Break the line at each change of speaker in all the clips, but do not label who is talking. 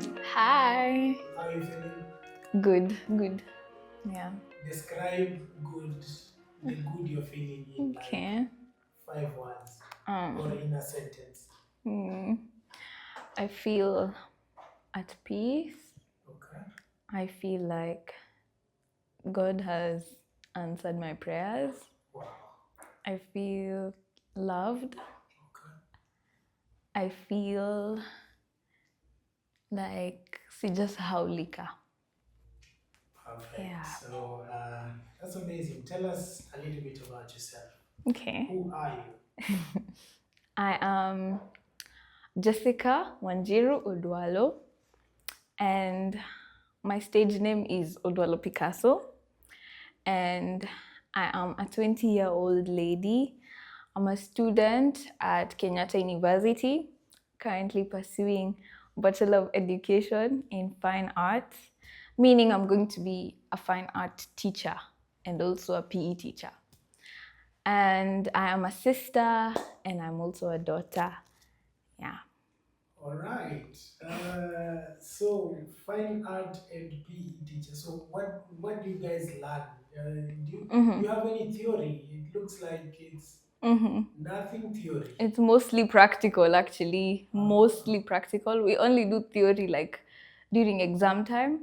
Hi.
How are you feeling?
Good, good. Yeah.
Describe the good you're feeling in like
Okay.
5 words or
Um,
in a sentence.
hmm, I feel at peace.
Okay.
I feel like God has answered my prayers.
Wow.
I feel loved.
Okay.
I feel like sijasahaulika.
Perfect.
Yeah.
So that's amazing. Tell us a little bit about yourself.
Okay.
Who are you?
I am Jessica Wanjiru Odwallo, and my stage name is Odwallo Picasso. And I am a 20-year-old lady. I'm a student at Kenyatta University, currently pursuing Bachelor of Education in Fine Arts, meaning I'm going to be a fine art teacher and also a PE teacher. And I am a sister and I'm also a daughter. Yeah.
All right. So fine art and PE teacher. So what do you guys learn? Do you have any theory? It looks like it's nothing theory.
It's mostly practical, actually.
Ah.
Mostly practical. We only do theory like during exam time,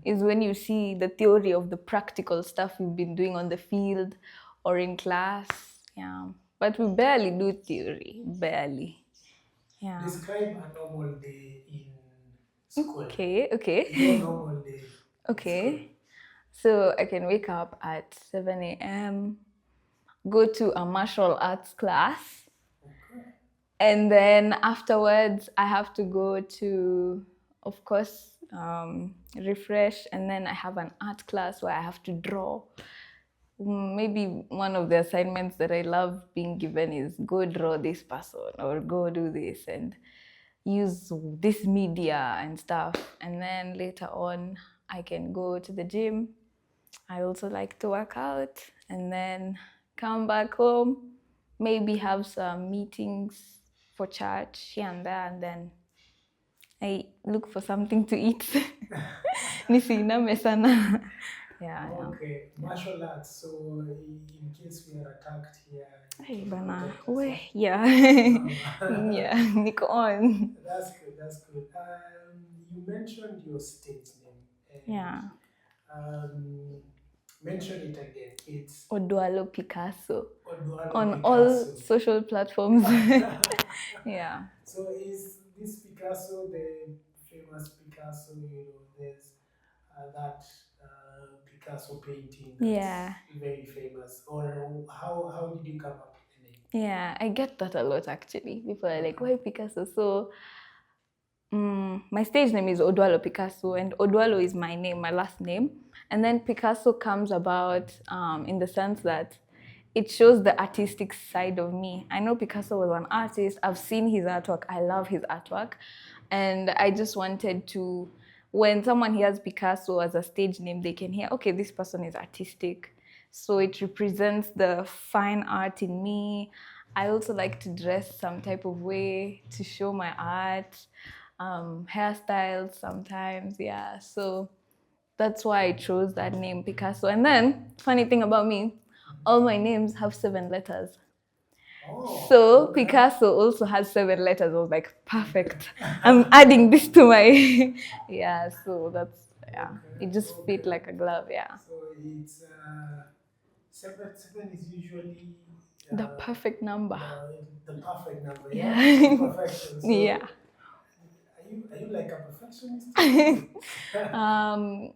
is when you see the theory of the practical stuff we've been doing on the field or in class. Yeah. But we barely do theory. Barely. Yeah.
Describe a normal day in school.
Okay, okay.
Your normal day in school.
Okay. So I can wake up at 7 a.m., go to a martial arts class,
Okay.
and then afterwards I have to go to, of course, refresh, and then I have an art class where I have to draw. Maybe one of the assignments that I love being given is go draw this person or go do this and use this media and stuff. And then later on I can go to the gym. I also like to work out and then come back home, maybe have some meetings for church here and there, and then I look for something to eat. Nisiiname sana. Yeah, yeah.
Okay. Martial arts. So in case we are attacked here, you
Hey,
can
bana.
protect us.
We, yeah.
Huh?
Yeah, niko on.
That's good. That's good. You mentioned your stage name and
Yeah.
um, mention it again. It's
Odwallo Picasso
Odwallo
on all
Picasso.
social platforms. Yeah.
So is this Picasso the famous Picasso? There's that Picasso painting that's
Yeah.
very famous. Or how did you come up with the name?
Yeah, I get that a lot actually. People are like,
Okay.
why Picasso? So, my stage name is Odwallo Picasso, and Odwallo is my name, my last name. And then Picasso comes about in the sense that it shows the artistic side of me. I know Picasso was an artist, I've seen his artwork, I love his artwork. And I just wanted to, when someone hears Picasso as a stage name, they can hear, okay, this person is artistic. So it represents the fine art in me. I also like to dress some type of way to show my art, hairstyles sometimes, yeah. So that's why I chose that name, Picasso. And then, funny thing about me, all my names have 7 letters.
Oh,
So
okay.
Picasso also has 7 letters. I was like, perfect. I'm adding this to my, yeah. So that's, yeah.
Okay,
It just fit
okay.
like a glove, yeah.
So it's seven. Seven is usually
The perfect number.
the perfect number. Yeah, it's
Yeah.
perfection. So
Yeah.
are you like a perfectionist too?
um,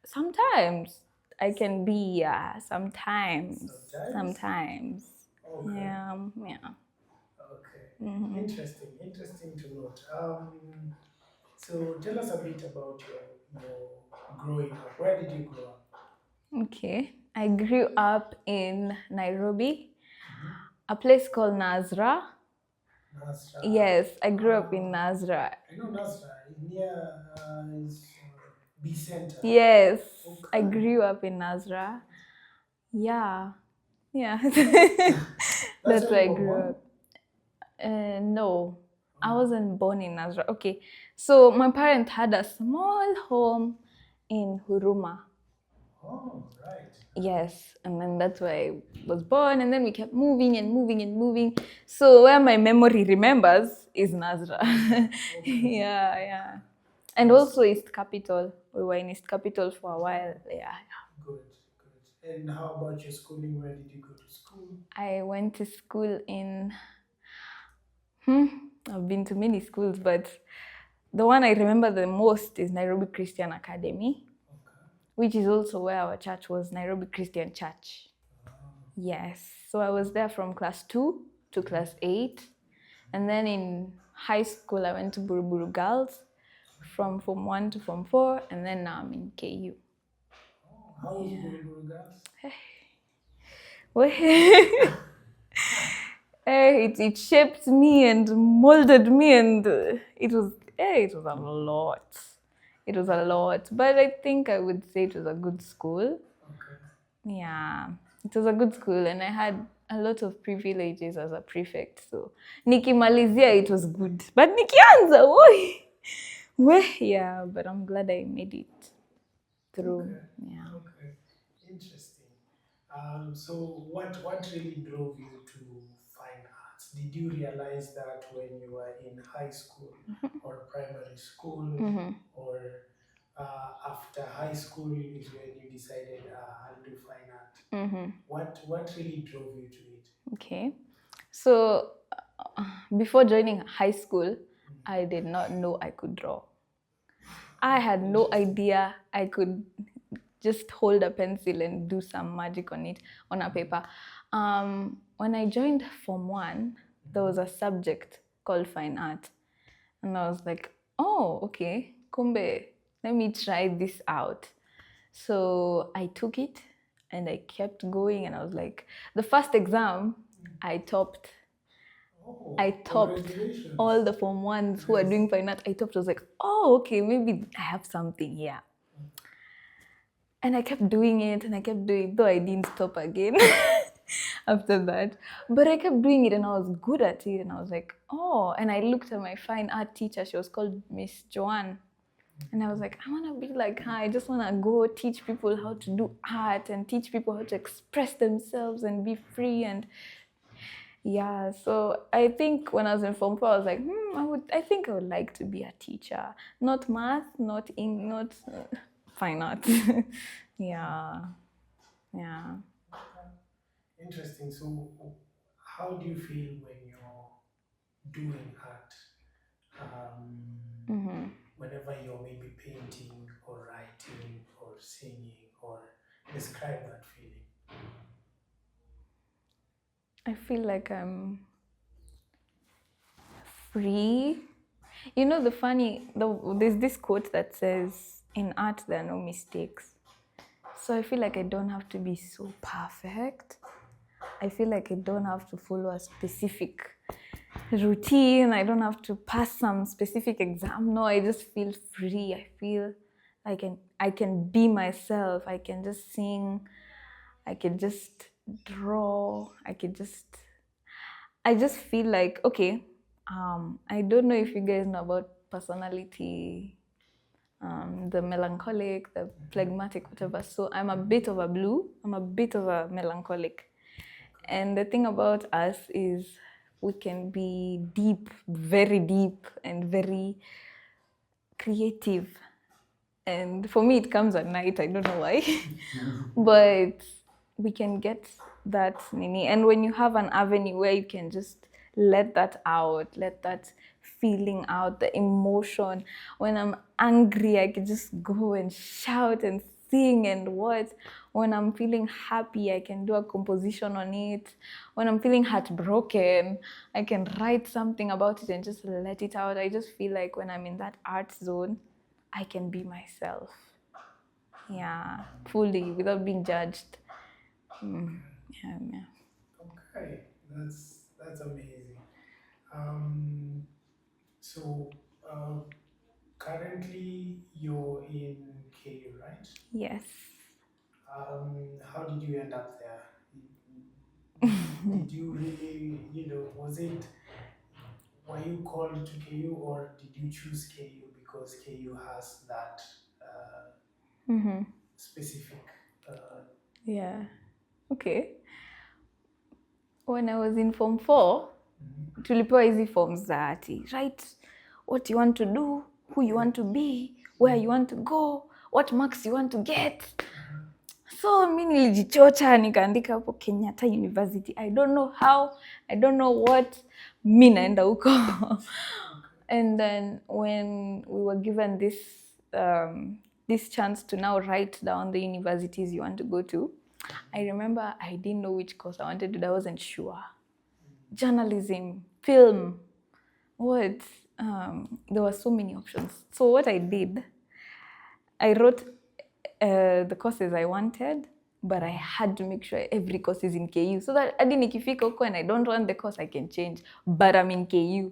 Sometimes I can be, yeah. Sometimes,
Sometimes.
sometimes,
Okay.
yeah, yeah.
Okay. Interesting. Interesting to note. So tell us a bit about your growing up. Where did you grow up?
Okay. I grew up in Nairobi, a place called Nazra.
Nasra.
Yes, I grew up in Nazra.
I know Nasra is near is B Center.
Yes, I
Okay.
grew up in Nazra. Yeah, yeah.
That's
That's
where
where
you
I
were
grew
born?
up. No, I wasn't born in Nazareth. Okay, so my parents had a small home in Huruma.
Oh, right.
Yes, and then that's where I was born, and then we kept moving and moving and moving. So where my memory remembers is Nazra.
Okay.
Yeah. And
That's
also East Capital. We were in East Capital for a while. Yeah.
good, good. And how about your schooling? Where did you go to school?
I went to school in I've been to many schools, but the one I remember the most is Nairobi Christian Academy,
Okay.
which is also where our church was, Nairobi Christian Church. Yes. So I was there from class 2 to class 8. And then in high school, I went to Buruburu Girls from Form 1 to Form 4. And then now I'm in KU.
Oh, how was Buruburu Girls?
Well, it shaped me and molded me, and it was a lot. It was a lot, but I think I would say it was a good school.
Okay.
Yeah, it was a good school, and I had a lot of privileges as a prefect. So nikimalizia, it was good, but nikianza, yeah. But I'm glad I made it through.
Okay.
Yeah.
Okay. Interesting. So what really drove you to fine arts? Did you realize that when you were in high school or primary school, or after high school is when you decided I'll do fine art? What really drove you to it?
Okay. So before joining high school, I did not know I could draw. I had no
Interesting.
idea I could just hold a pencil and do some magic on it on a paper. When I joined Form 1, there was a subject called fine art. And I was like, oh, okay, kumbe, let me try this out. So I took it and I kept going. And I was like, the first exam, I topped. I
Oh,
topped all
congratulations.
the Form 1s who are
Nice.
doing fine art. I topped. I was like, oh, okay, maybe I have something here. And I kept doing it and I kept doing it, though I didn't stop again after that. But I kept doing it and I was good at it. And I was like, oh, and I looked at my fine art teacher. She was called Miss Joanne. And I was like, I want to be like her. I just want to go teach people how to do art and teach people how to express themselves and be free. And yeah, so I think when I was in Form 4, I was like, I think I would like to be a teacher. Not math, not fine art. Yeah. Yeah.
Interesting. So, how do you feel when you're doing art? Whenever you're maybe painting or writing or singing, or describe that feeling.
I feel like I'm free. You know, there's this quote that says, in art, there are no mistakes. So I feel like I don't have to be so perfect. I feel like I don't have to follow a specific routine. I don't have to pass some specific exam. No, I just feel free. I feel I can be myself. I can just sing. I can just draw. I just feel like, okay, I don't know if you guys know about personality, the melancholic, the phlegmatic, whatever. So I'm a bit of a blue. I'm a bit of a melancholic. And the thing about us is we can be deep, very deep, and very creative. And for me, it comes at night. I don't know why. But we can get that nini. And when you have an avenue where you can just let that out, let that feeling out, the emotion. When I'm angry, I can just go and shout and sing and what. When I'm feeling happy, I can do a composition on it. When I'm feeling heartbroken, I can write something about it and just let it out. I just feel like when I'm in that art zone, I can be myself. Yeah, fully without being judged. Yeah.
Okay, that's amazing. Um, so currently you're in KU, right?
Yes.
How did you end up there? Did you really, was it were you called to KU, or did you choose KU because KU has that specific?
Yeah. Okay. When I was in Form 4, tulipewa hizi forms za ati, write what you want to do, who you want to be, where you want to go, what marks you want to get. So mi nilijichocha nikaandika hapo Kenyatta University. I don't know how, I don't know what, mi naenda huko. And then when we were given this chance to now write down the universities you want to go to, I remember I didn't know which course I wanted to do. I wasn't sure. Journalism, film, what? There were so many options. So what I did, I wrote the courses I wanted, but I had to make sure every course is in KU so that hadi nikifika huko and I don't want the course, I can change, but I'm in KU.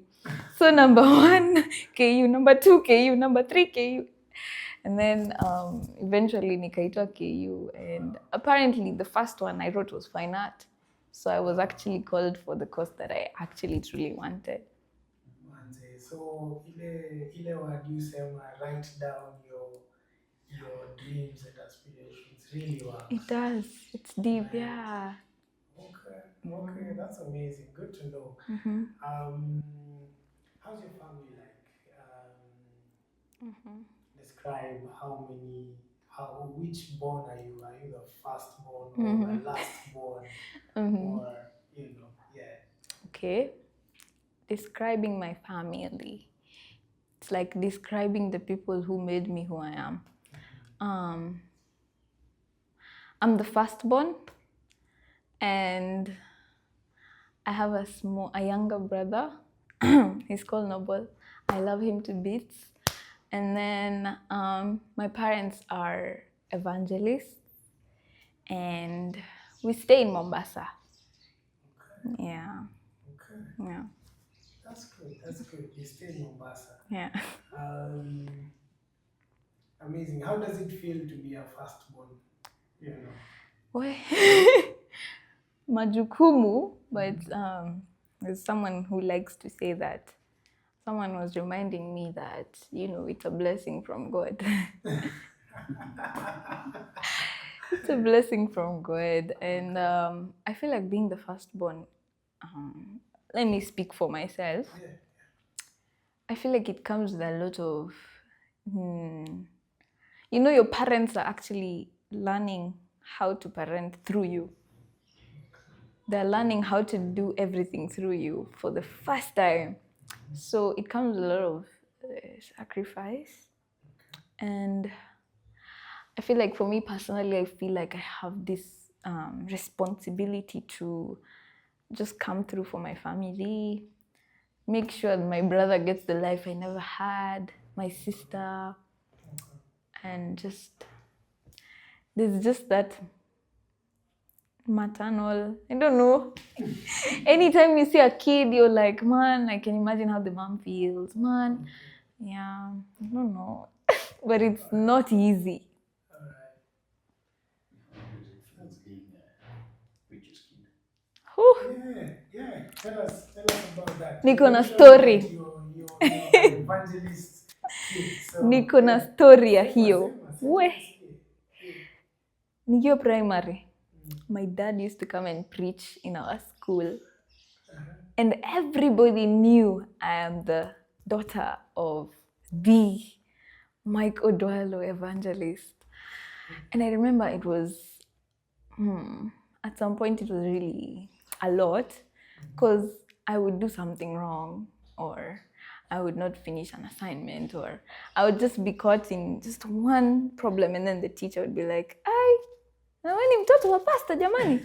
So number 1, KU, number 2, KU, number 3, KU. And then eventually nikaitwa KU, and apparently the first one I wrote was fine art. So I was actually called for the course that I actually truly wanted.
So ile word you say, write down your dreams and aspirations really works.
It does. It's deep, right? Yeah.
Okay, that's amazing. Good to know. How's your family like? Describe which born are you? Are you the firstborn or the lastborn? Or, yeah.
Okay. Describing my family. It's like describing the people who made me who I am. I'm the firstborn, and I have a younger brother. He's called Noble. I love him to bits. And then my parents are evangelists, and we stay in Mombasa.
Okay.
Yeah.
Okay.
Yeah.
That's good. That's good. You stay in Mombasa.
Yeah.
Amazing. How does it feel to be a firstborn?
Well, majukumu, but there's someone who likes to say that. Someone was reminding me that, it's a blessing from God. It's a blessing from God. And I feel like being the firstborn, let me speak for myself.
Yeah.
I feel like it comes with a lot of, your parents are actually learning how to parent through you. They're learning how to do everything through you for the first time. So it comes with a lot of sacrifice. And I feel like for me personally, I feel like I have this responsibility to just come through for my family, make sure that my brother gets the life I never had, my sister, and there's just that maternal, I don't know. Anytime you see a kid, you're like, man, I can imagine how the mom feels, man. Yeah, I don't know. But it's not easy.
Yeah. Tell us about that.
Niko na story.
You're an evangelist kid. So,
niko na story ya hiyo. Nikiwa primary, my dad used to come and preach in our school. And everybody knew I am the daughter of the Mike Odwallo evangelist. And I remember it was, at some point it was really a lot, because I would do something wrong, or I would not finish an assignment, or I would just be caught in just one problem, and then the teacher would be like, "Ai, na wewe ni mtoto wa pastor jamani.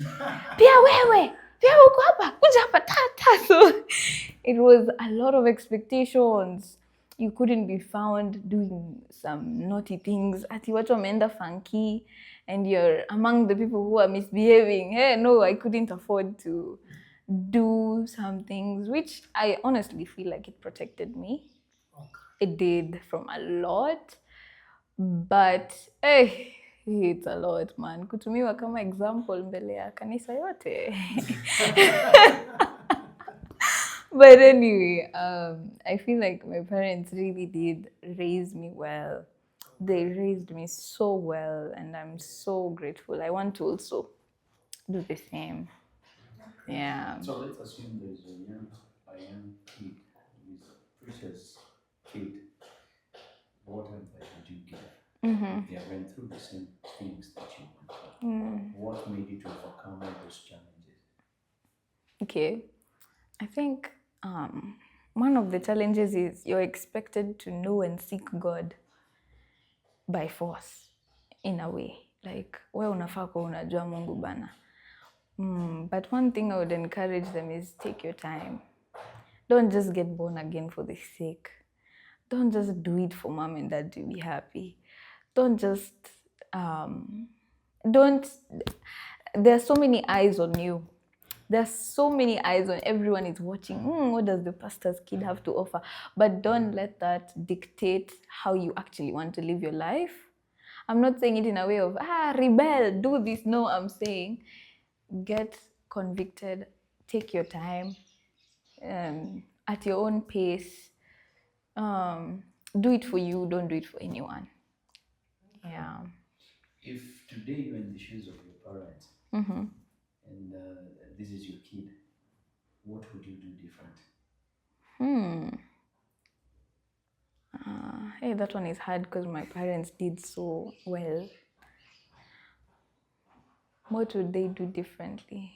Pia wewe, pia uko hapa, kuja hapa tata." So it was a lot of expectations. You couldn't be found doing some naughty things. Ati watu wameenda funky, and you're among the people who are misbehaving. Hey, no, I couldn't afford to do some things, which I honestly feel like it protected me. It did from a lot, but it's a lot, man. Kutumiwa kama example mbele ya kanisa yote. But anyway, I feel like my parents really did raise me well. They raised me so well, and I'm so grateful. I want to also do the same. Yeah.
So let's assume there's a young kid who is precious kid. What advice would you give? They went through the same things that you went through. What made you to overcome all those challenges?
Okay. I think one of the challenges is you're expected to know and seek God by force in a way. Like, we unafaa kuwa unajua Mungu bana. But one thing I would encourage them is take your time. Don't just get born again for the sake. Don't just do it for mom and dad to be happy. Don't just, don't, there are so many eyes on you. There's so many eyes on everyone is watching. What does the pastor's kid have to offer? But don't let that dictate how you actually want to live your life. I'm not saying it in a way of, rebel, do this. No, I'm saying get convicted, take your time, at your own pace. Do it for you, don't do it for anyone. Yeah.
If today you're in the shoes of your parents and this is your kid, what would you do different?
Hey, that one is hard because my parents did so well. What would they do differently?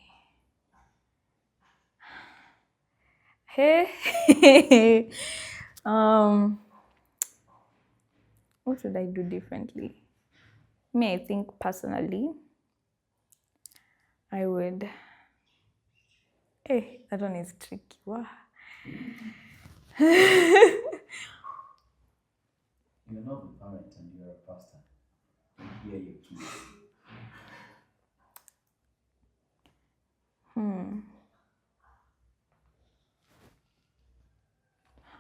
Hey, what would I do differently? Me, I think personally, I would. Hey, that one is tricky. Wow.
You're not the parent and you're a pastor. Here are your kids.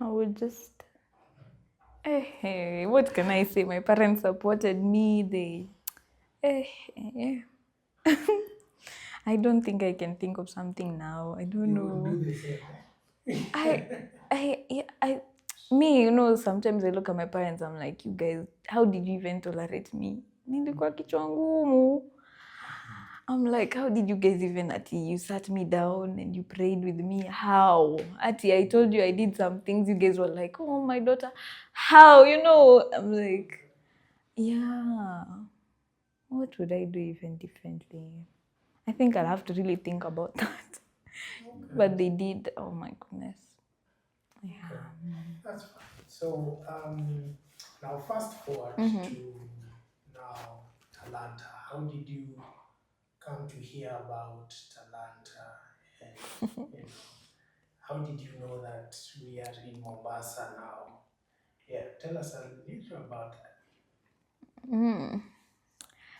I would just. Hey, what can I say? My parents supported me. Hey. I don't think I can think of something now. I don't
You would
know.
do the same.
Me, you know, sometimes I look at my parents, I'm like, you guys, how did you even tolerate me? Nilikuwa kichwa ngumu. I'm like, how did you guys even, you sat me down and you prayed with me? How? I told you I did some things. You guys were like, oh, my daughter, how? You know, I'm like, yeah. What would I do even differently? I think I'll have to really think about that. But they did. Oh my goodness. Yeah.
That's fine. So now fast forward to now Talanta. How did you come to hear about Talanta? And how did you know that we are in Mombasa now? Yeah, tell us a little about that.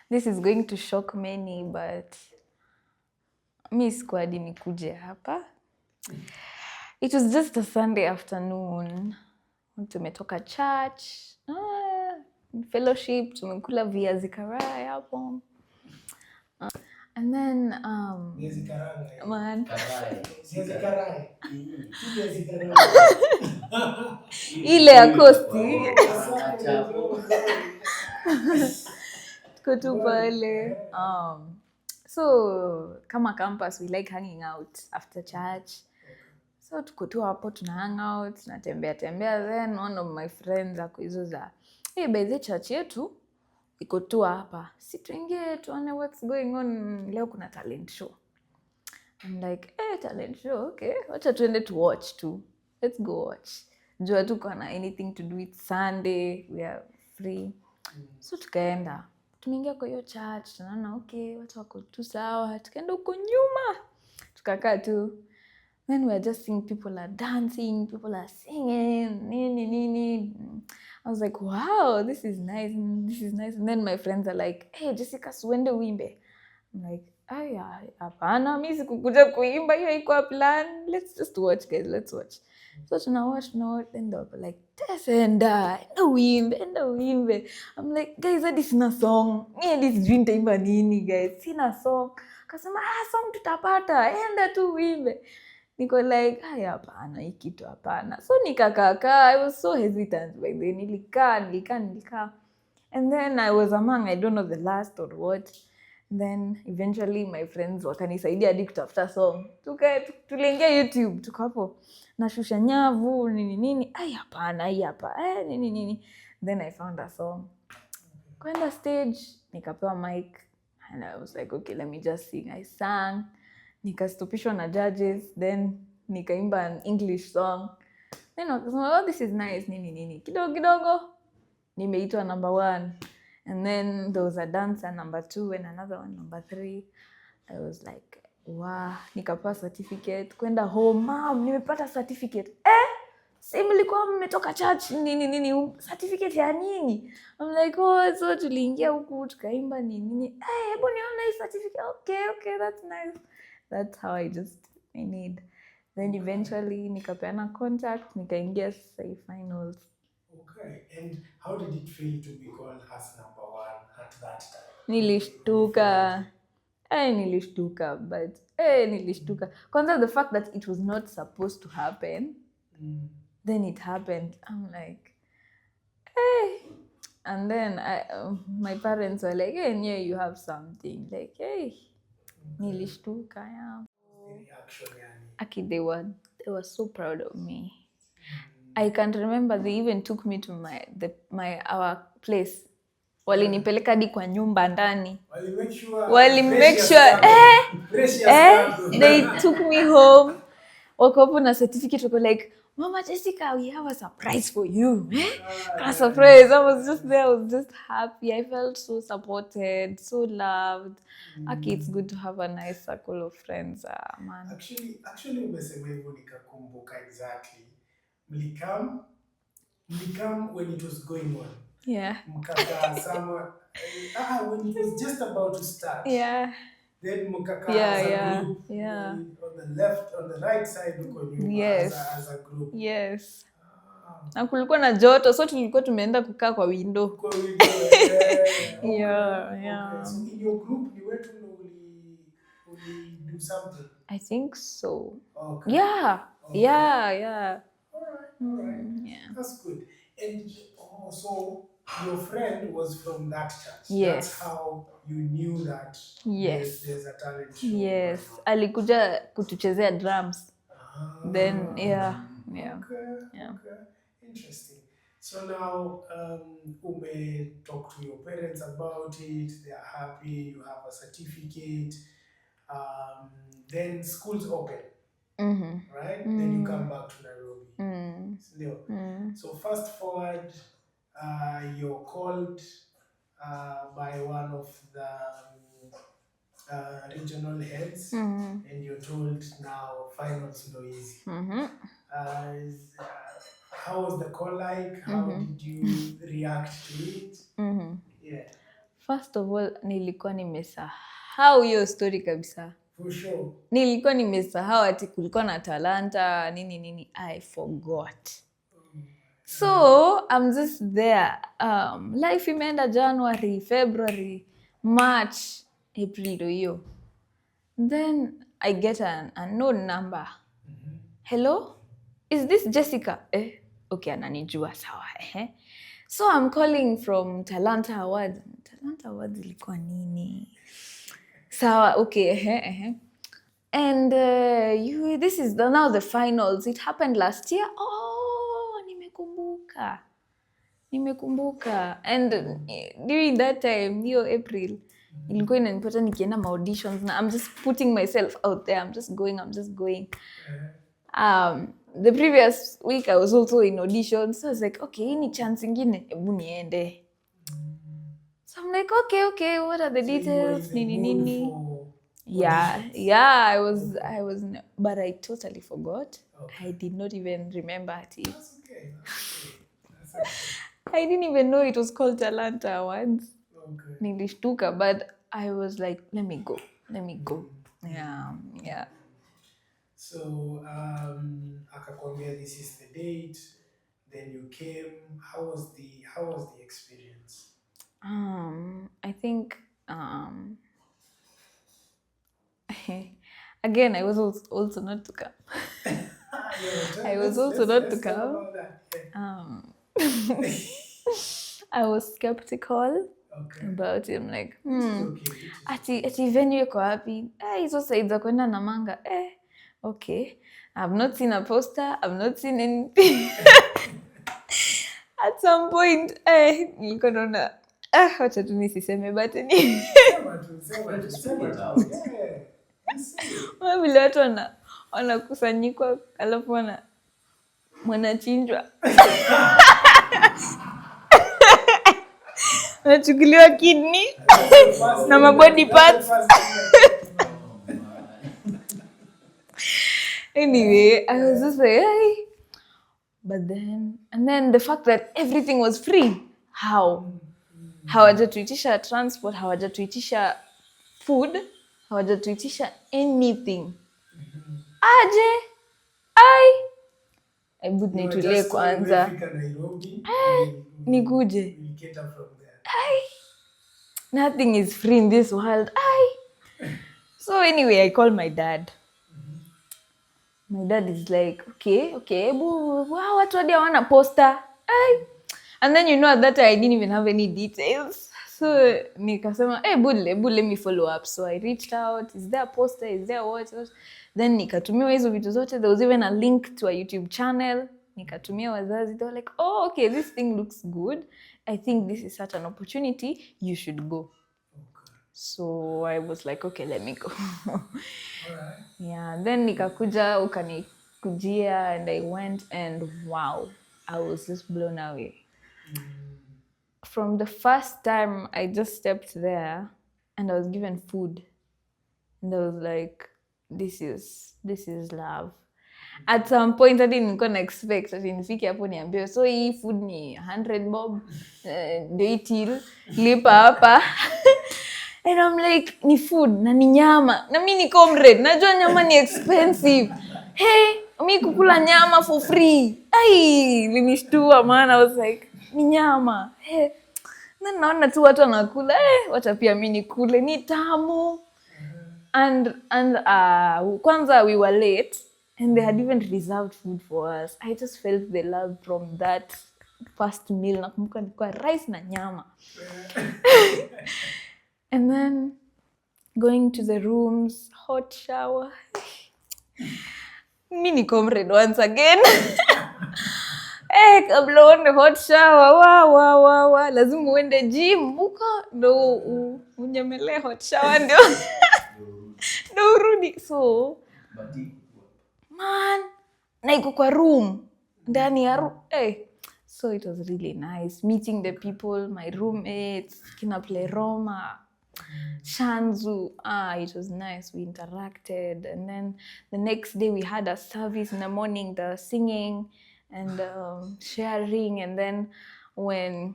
This is going to shock many, but mi sikuwa hadi nikuje hapa. It was just a Sunday afternoon. Tumetoka church, fellowship, tumekula viazi karai hapo. And then
Viazi karanga.
man,
Viazi karai. Si viazi karanga.
ile ya kosti. Tuko tu pale. So kama campus we like hanging out after church. So tuko tu hapo tuna hang out, tunatembea tembea, then one of my friends ako hizo za, hey, by the church yetu iko tu hapa, si tuingie tuone what's going on, leo kuna talent show. I'm like, talent show, okay, wacha tuende to watch too. Let's go watch. Jua tuko na anything to do with Sunday, we are free. So tukaenda. Tumeingia kwa hiyo church, tunaona okay, watu wako tu sawa, tukaenda huko nyuma. Tukakaa tu. Then we are just seeing people are dancing, people are singing, nini. I was like, wow, this is nice. And then my friends are like, hey, Jessica, suende uimbe. I'm like, hapana, mi sikukuja kuimba, hiyo haikuwa plan. Let's just watch, guys, let's watch. So tuna watch, then they were like, Tessenda, enda uimbe. I'm like, guys, hadi sina song. Mi hadi sijui nitaimba nini, guys, sina song. Kasema, song tutapata, enda tu uimbe. niko like haya, hapana, hii kitu hapana. So nikakaa, I was so hesitant by then. Nilikaa. And then I was among, I don't know, the last or what. Then eventually my friends wakanisaidia hadi kutafuta song. Tuliingia YouTube, tuko hapo nashusha nyavu nini, ai hapana, hii hapa nini. Then I found a song. Kwenda stage, nikapewa mic and I was like, okay, let me just sing. I sang, nikastopishwa na judges, then nikaimba an English song. Then wakasema, oh, this is nice, nini. Kidogo, nimeitwa number 1. And then there was a dancer number 2 and another one number 3. I was like, wow, nikapewa certificate. Kwenda home, mom, nimepata certificate. Si mlikuwa mmetoka church nini certificate ya nini? I'm like, oh, so tuliingia huku tukaimba nini. Hebu niona hii certificate. Okay, that's nice. That's how I need. Then eventually nikapeana contact, nikaingia finals.
Okay, and how did it feel to be called as number 1 at that time?
Nilishtuka. But nilishtuka. Kwanza the fact that it was not supposed to happen. Then it happened. I'm like, hey. And then my parents were like, hey, yeah, you have something. Like, hey, nilishtuka, yeah.
The reaction,
Aki, they were so proud of me. I can't remember, they even took me to our place. Walinipeleka hadi kwa nyumba ndani. Wali make sure they took me home. Wako hapo na certificate, wako like, Mama Jessica, we have a surprise for you. A surprise. I was just there, I was just happy. I felt so supported, so loved. Aki, it's good to have a nice circle of friends, man.
Actually umesema hivyo nikakumbuka exactly. Mlikam when it was going on.
Yeah.
Mkaka somewhere when it was just about to start.
Yeah.
Then mkaka as a group.
Yeah.
On the left, on the right side uko nyuma.
Yes.
As a group.
Yes. Na kulikuwa na joto, so tulikuwa tumeenda kukaa kwa window.
Kwa window, okay.
Yeah.
So in your group ni wetu ndo uli do something?
I think so.
Okay.
Yeah.
Okay.
Yeah.
All right.
Yeah.
That's good. And so your friend was from that church.
Yes.
That's how you knew that there's a talent show.
Yes. Alikuja kutuchezea drums. Then yeah.
Okay. Interesting. So now ume talk to your parents about it, they are happy, you have a certificate, then schools open, right? Then you come back to Nairobi. So fast forward, you're called by one of the regional heads, and you're told now finals no easy. How was the call like? How did you react to it? Yeah.
First of all, nilikuwa nimesahau hiyo story kabisa.
For sure.
Nilikuwa nimesahau ati kulikuwa na Talanta nini. I forgot. So I'm just there. Life imeenda January, February, March, April hiyo. Then I get an unknown number. Hello? Is this Jessica? Okay, ananijua sawa. So I'm calling from Talanta Awards. Talanta Awards ilikuwa nini? Sawa, okay. And this is now the finals. It happened last year. Oh, nimekumbuka. And during that time, April, ilikuwa inanipata nikienda auditions na I'm just putting myself out there. I'm just going. The previous week I was also in auditions. So I was like, okay, any chance ingine, ebu niende. So I'm like, okay, what are the details? Nini. Yeah, I was, but I totally forgot. Okay. I did not even remember it.
That's okay.
I didn't even know it was called Talanta Awards.
Okay.
Nilishtuka, but I was like, let me go. Yeah.
So, akakwambia this is the date, then you came. How was the experience?
I think Again, I was also not to come. I was also not to
Let's talk
come.
about that.
I was skeptical
Okay.
about it. I'm like,
Which is okay. Which is okay.
ati venue iko wapi? Hizo side za kwenda Namanga. Okay. I've not seen a poster. I've not seen anything. At some point, nilikuwa naona wacha tu nisiseme but
Sema tu. Yeah. You see.
vile watu wanakusanyikwa alafu wanachinjwa. Wanachukuliwa kidney na mabody parts. Anyway, I was just like, hey. But then the fact that everything was free. How? Hawajatuitisha transport, hawajatuitisha food, hawajatuitisha anything. Aje? Hebu nitulie kwanza. Nikuje. Nothing is free in this world. So anyway, I called my dad. My dad is like, okay, wow, watu hadi hawana poster. And then at that time I didn't even have any details. So nikasema, bud, let me follow up. So I reached out, is there a poster, is there what? Then nikatumiwa hizo vitu zote. There was even a link to a YouTube channel. Nikatumia wazazi. They were like, oh, okay, this thing looks good. I think this is such an opportunity. You should go.
Okay.
So I was like, okay, let me go.
Alright.
Yeah, then nikakuja, ukanikujia, and I went, and wow, I was just blown away. From the first time I just stepped there and I was given food, and I was like, this is love. At some point I didn't expect that nifike hapo niambiwe, so hii food ni 100 bob, date lipa hapa. And I'm like, ni food na ni nyama na mimi ni comrade, najua nyama ni expensive. Hey, mimi kukula nyama for free. Linishtua man. I was like, ni nyama. Hey, na naona tu watu wanakula, wacha pia mimi nikule, ni tamu. And kwanza we were late and they had even reserved food for us. I just felt the love from that first meal. Nakumbuka nilikuwa rice na nyama. And then going to the rooms, hot shower. Mini comrade once again. Kabla uende hot shower, wa lazima uende gym huko ndo unyemelee hot shower ndio urudi. So man, na iko kwa room ndani ya room. So it was really nice meeting the people, my roommates, kina Pleroma, Shanzu. It was nice. We interacted, and then the next day we had a service in the morning, the singing and sharing, and then when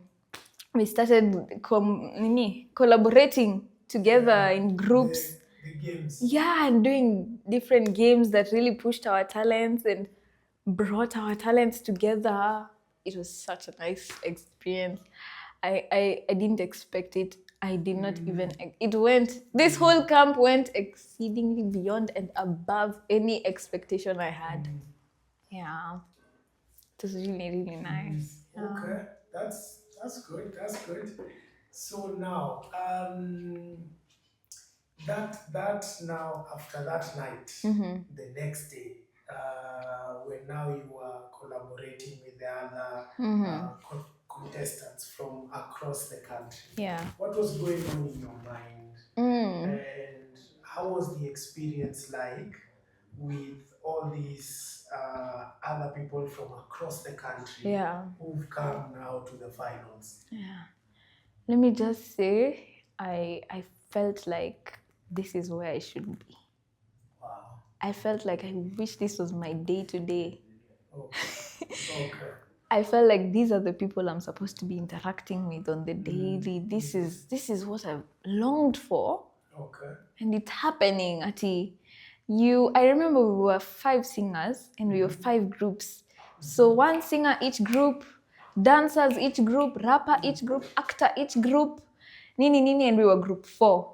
we started collaborating together in groups,
the games.
Yeah, and doing different games that really pushed our talents and brought our talents together. It was such a nice experience. I didn't expect it. I did not even, this whole camp went exceedingly beyond and above any expectation I had. Yeah, it was really, really nice.
Okay, that's good. So now, that now after that night, the next day, when now you are collaborating with the other contestants from across the country.
Yeah.
What was going on in your mind? And how was the experience like with all these other people from across the country who've come now to the finals?
Yeah. Let me just say, I felt like this is where I should be.
Wow.
I felt like I wish this was my day-to-day.
Okay.
I felt like these are the people I'm supposed to be interacting with on the daily. This is what I've longed for.
Okay.
And it's happening. I remember we were 5 singers and we were 5 groups. So 1 singer each group, dancers each group, rapper each group, actor each group, and we were group 4.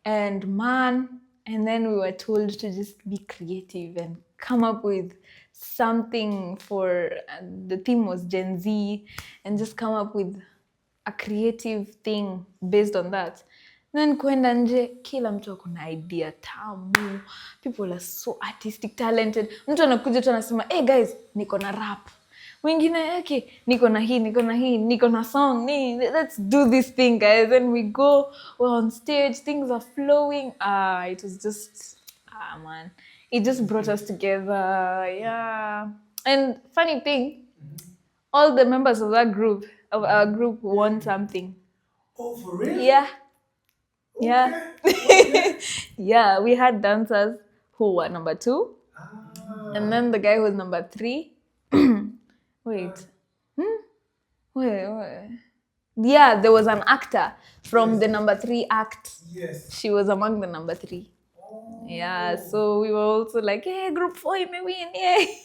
And man, And then we were told to just be creative and come up with something for, the theme was Gen Z, and just come up with a creative thing based on that. Then kwenda nje, kila mtu ako na idea tamu. People are so artistic, talented. Mtu anakuja tu anasema, hey guys, niko na rap. Wengine yake, niko na hii, niko na song, let's do this thing, guys. And we go, we're on stage, things are flowing. It was just, man. It just brought us together, yeah. And funny thing, all the members of that group, of our group, won something.
Oh, for real?
Yeah.
Okay.
Yeah.
Okay.
Yeah, we had dancers who were number 2.
Ah.
And then the guy who was number 3. Wait. Wait. Yeah, there was an actor from the number 3 act.
Yes.
She was among the number 3.
Oh.
Yeah, so we were also like, hey, group 4, you may win, yay.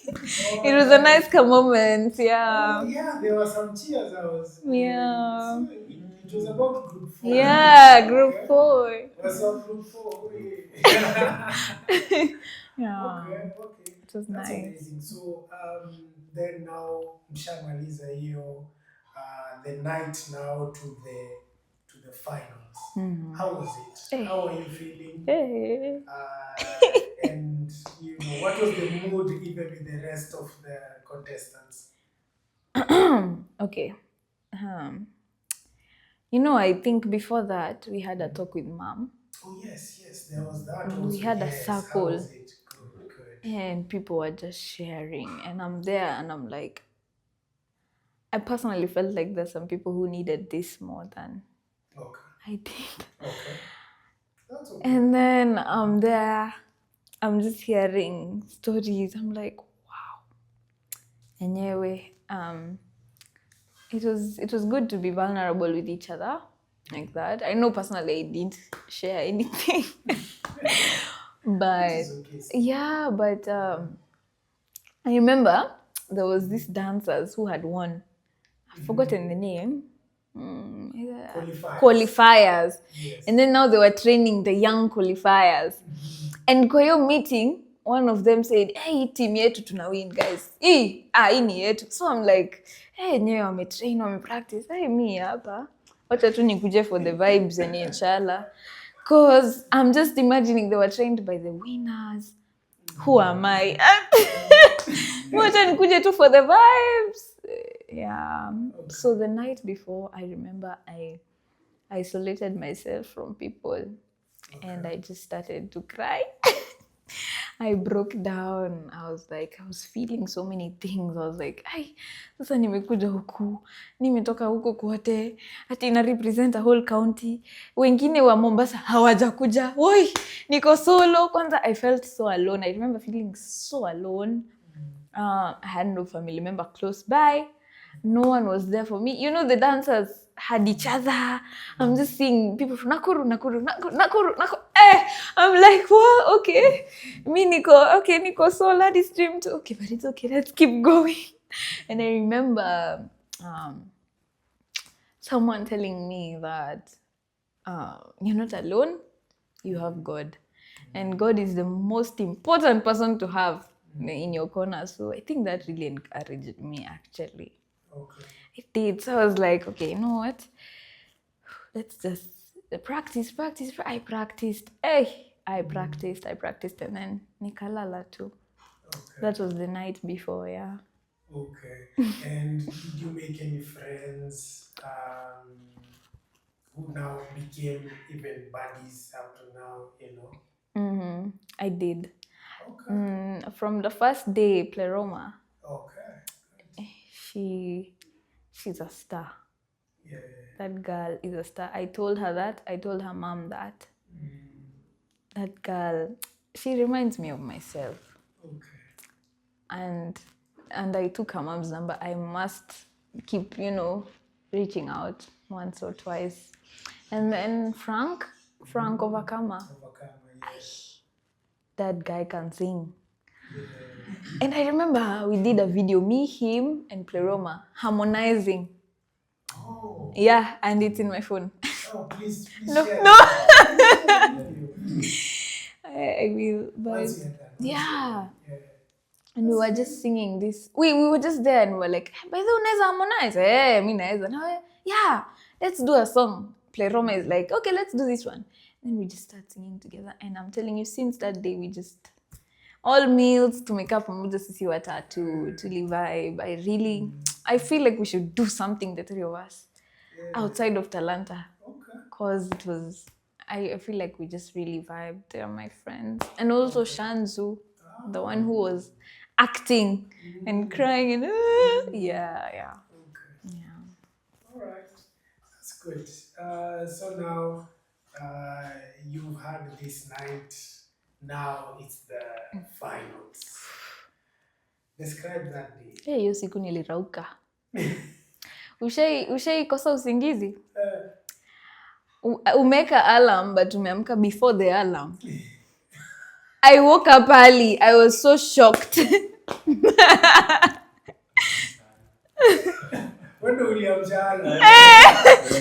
It was a nice moment, yeah.
Oh, yeah, there were some cheers.
Yeah.
So it was about group 4.
Yeah, group 4.
Was on group 4. Oh, yeah.
Yeah.
Okay.
It was
That's
nice.
amazing. So then now mshamaliza hiyo the night now to the finals. How was it? How are you feeling?
Hey.
And what was the mood even with the rest of the contestants?
Okay. I think before that we had a talk with mom.
Oh yes, there was that also.
We had a circle.
How was it? Good.
And people were just sharing, and I'm there and I'm like, I personally felt like there's some people who needed this more than I did.
Okay. That's okay.
And then I'm there, I'm just hearing stories. I'm like, wow. Anyway, it was good to be vulnerable with each other like that. I know personally I didn't share anything. But yeah, but I remember there was these dancers who had won. I've forgotten the name. Qualifiers.
Yes.
And then now they were training the young qualifiers. And kwa hiyo meeting, one of them said, hey, team yetu tuna win, guys. Hii ni yetu. So I'm like, hey, nyewe wametrain, wamepractice. Hey, mi hapa. Wacha tu nikuje for the vibes and inshallah. Because I'm just imagining they were trained by the winners. Who am I? Wacha nikuje tu for the vibes. Yeah. Okay. So the night before, I remember I isolated myself from people. And I just started to cry. I broke down. I was feeling so many things. I was like, sasa nimekuja huku, nimetoka huko kote, ati ina represent a whole county. Wengine wa Mombasa hawajakuja. Woi, niko solo. Kwanza I felt so alone. I remember feeling so alone. I had no family member close by. No one was there for me. The dancers had each other. I'm just seeing people from Nakuru. I'm like, what? Okay. Me, Nico Solar this dream too. Okay, but it's okay. Let's keep going. And I remember someone telling me that you're not alone. You have God. And God is the most important person to have in your corner. So I think that really encouraged me, actually.
Okay.
It did. So I was like, okay, you know what? Let's just practice. I practiced. I practiced, and then nikalala too. Okay. That was the night before, yeah.
Okay. And did you make any friends who now became even buddies up to now,
I did.
Okay.
From the first day, Pleroma.
Okay.
She's a star.
Yeah.
That girl is a star. I told her that. I told her mom that. That girl, she reminds me of myself.
Okay.
And I took her mom's number. I must keep, reaching out once or twice. And then Frank Overcomer.
Yes.
That guy can sing.
Yeah.
And I remember we did a video, me, him, and Pleroma harmonizing.
Oh.
Yeah, and it's in my phone.
Oh, please
No.
share.
No. I will. But
Once you're done.
yeah.
Yeah.
And we were just singing this. We were just there and we were like, by the way, unaweza harmonize? Mi naweza. No, yeah, let's do a song. Pleroma is like, okay, let's do this one. Then we just start singing together. And I'm telling you, since that day, we just all meals to make up pamoja sisi watatu to vibe. I feel like we should do something, the three of us, outside of Talanta.
Okay.
Because it was, I feel like we just really vibed. They are my friends. And also Shanzu, the one who was acting and crying and yeah.
Okay.
Yeah.
All right. That's good. So now you've had this night. Now it's the finals. Describe that day.
Hiyo siku nilirauka. Ushaikosa usingizi? Umeka alarm but umeamka before the alarm. I woke up early. I was so shocked.
When do uliamsha alarm?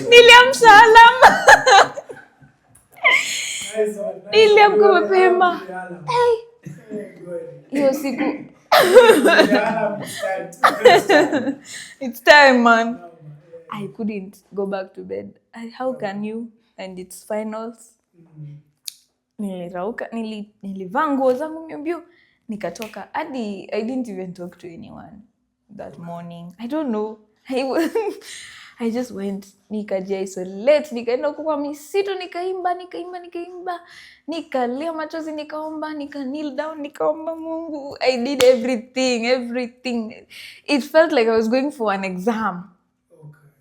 Niliamsha alarm. Niliamka mapema. Hiyo siku it's time, man. I couldn't go back to bed. How can you? And it's finals. Nilirauka, nilivaa nguo zangu mbio, nikatoka. Hadi I didn't even talk to anyone that morning. I don't know. I just went, nikajiisolate, nikaenda huko kwa misitu, nikaimba, nikalia machozi, nikaomba, kneel down, nikaomba Mungu. I did everything. It felt like I was going for an exam.
Okay.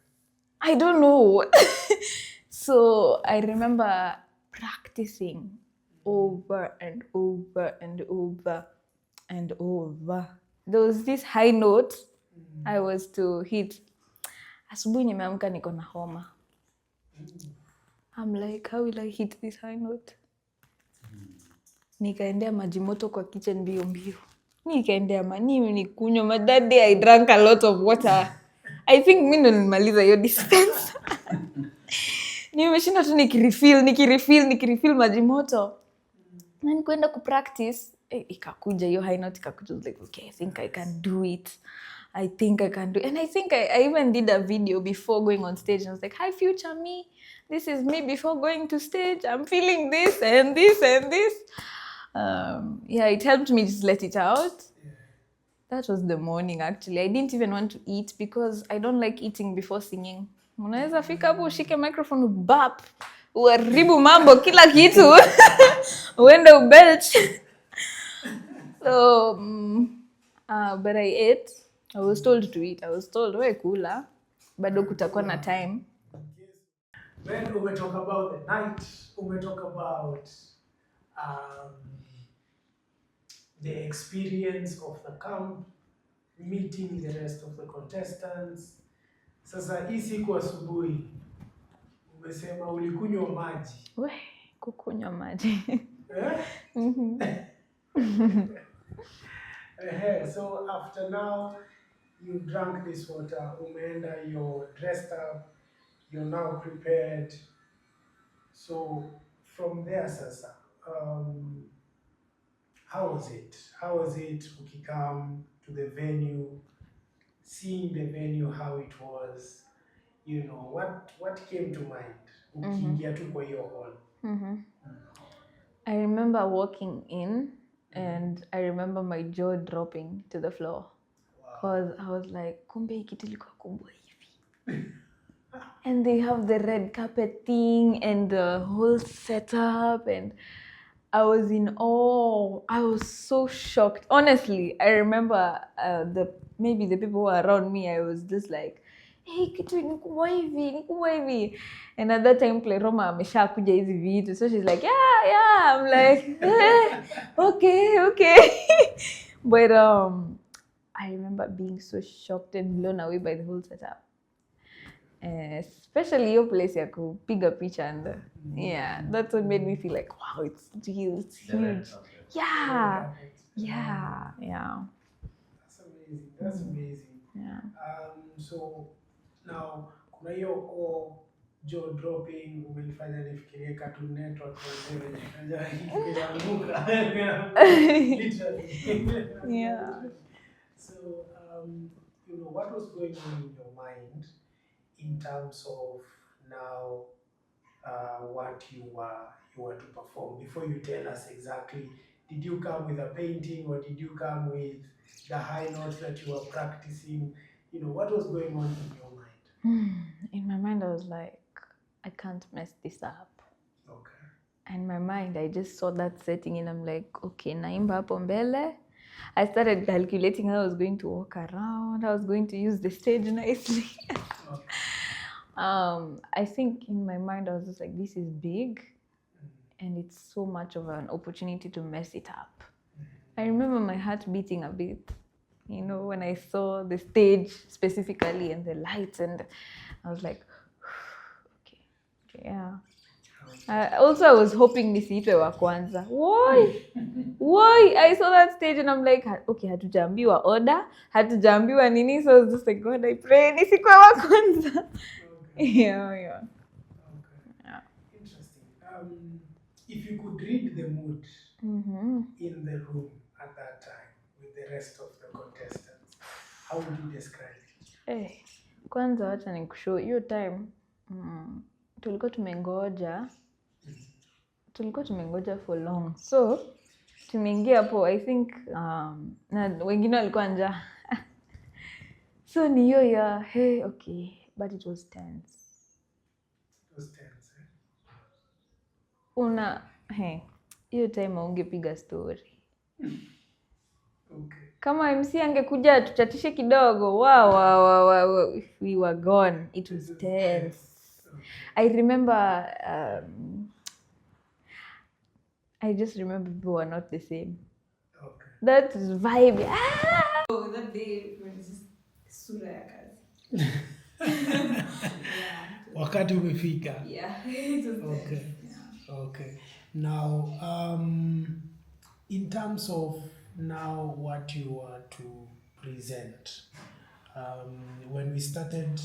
I don't know. So I remember practicing over and over and over and over. There was this high note I was to hit. Asubuhi nimeamka niko na homa. I'm like, how will I hit this high note? Nikaendea maji moto kwa kitchen mbio. Nikaendea nikunywa. That day I drank a lot of water. I think mimi ndo nilimaliza hiyo dispense. Nimeshinda tu nikirefill maji moto. Na nikuenda kupractice, ikakuja hiyo high note ikakuja. I was like, okay, I think I can do it. And I think I even did a video before going on stage. And I was like, hi, future me. This is me before going to stage. I'm feeling this and this and this. Yeah, it helped me just let it out. That was the morning, actually. I didn't even want to eat because I don't like eating before singing. Unaweza fika hapo ushike microphone ubap, uharibu mambo kila kitu. Uende ubelch. So, but I ate. I was told to eat. I was told, we kula. Bado kutakuwa na time.
When we talk about the night, we talk about the experience of the camp, meeting the rest of the contestants. Sasa hii siku asubuhi umesema ulikunywa maji.
We, kukunywa maji.
So after now, you drank this water, umeenda, you're dressed up, you're now prepared. So from there, sasa, how was it? How was it ukikam to the venue, seeing the venue, how it was? You know, what came to mind? Ukiingia tu kwa hiyo hall.
I remember walking in and I remember my jaw dropping to the floor. Because I was like, kumbe hii kitu ilikuwa kubwa hivi. And they have the red carpet thing and the whole setup, and I was in awe. I was so shocked. Honestly, I remember maybe the people who were around me, I was just like, hey, kitu ni kubwa hivi. And at that time, Pleroma amesha kuja hizi vitu. So she's like, yeah. I'm like, okay. But I remember being so shocked and blown away by the whole setup. Especially your place ya kupiga picha and yeah, that's what made me feel like, wow, it's real, it's huge. Yeah.
That's amazing.
Yeah.
So now kuna hiyo jaw dropping, umenifanya nifikirie Cartoon Network manze venye inaanguka. Literally.
Yeah.
So, what was going on in your mind in terms of now what you were to perform? Before you tell us exactly, did you come with a painting or did you come with the high notes that you were practicing? What was going on in your mind?
In my mind, I was like, I can't mess this up.
Okay.
And in my mind, I just saw that setting and I'm like, okay, naimba hapo mbele. I started calculating how I was going to walk around, how I was going to use the stage nicely.
Okay.
I think in my mind, I was just like, this is big and it's so much of an opportunity to mess it up. I remember my heart beating a bit, when I saw the stage specifically and the lights, and I was like, okay, yeah. Also, I was hoping nisiitwe wa kwanza. Why? I saw that stage and I'm like, okay, hatujaambiwa order, hatujaambiwa nini, so I was just like, God, I pray nisikwe wa kwanza.
Okay.
Yeah.
Okay.
Yeah.
Interesting. If you could read the mood in the room at that time with the rest of the contestants, how would you describe it?
Kwanza wacha nikushow hiyo time tulikuwa tumengoja for long, so tumeingia hapo I think na wengine walikuwa njaa so ni hiyo ya hey, okay, but it was tense.
It was tense,
hiyo time haungepiga story.
Okay.
Kama MC angekuja tuchatishe kidogo, wow, if we were gone, it was tense.
Okay.
I remember I just remember people were not the same.
Okay.
That vibe. That day when just sura ya kazi. Yeah.
Wakati umefika.
Yeah. It was
Okay.
tense. Yeah.
Okay. Now, in terms of now what you are to present, when we started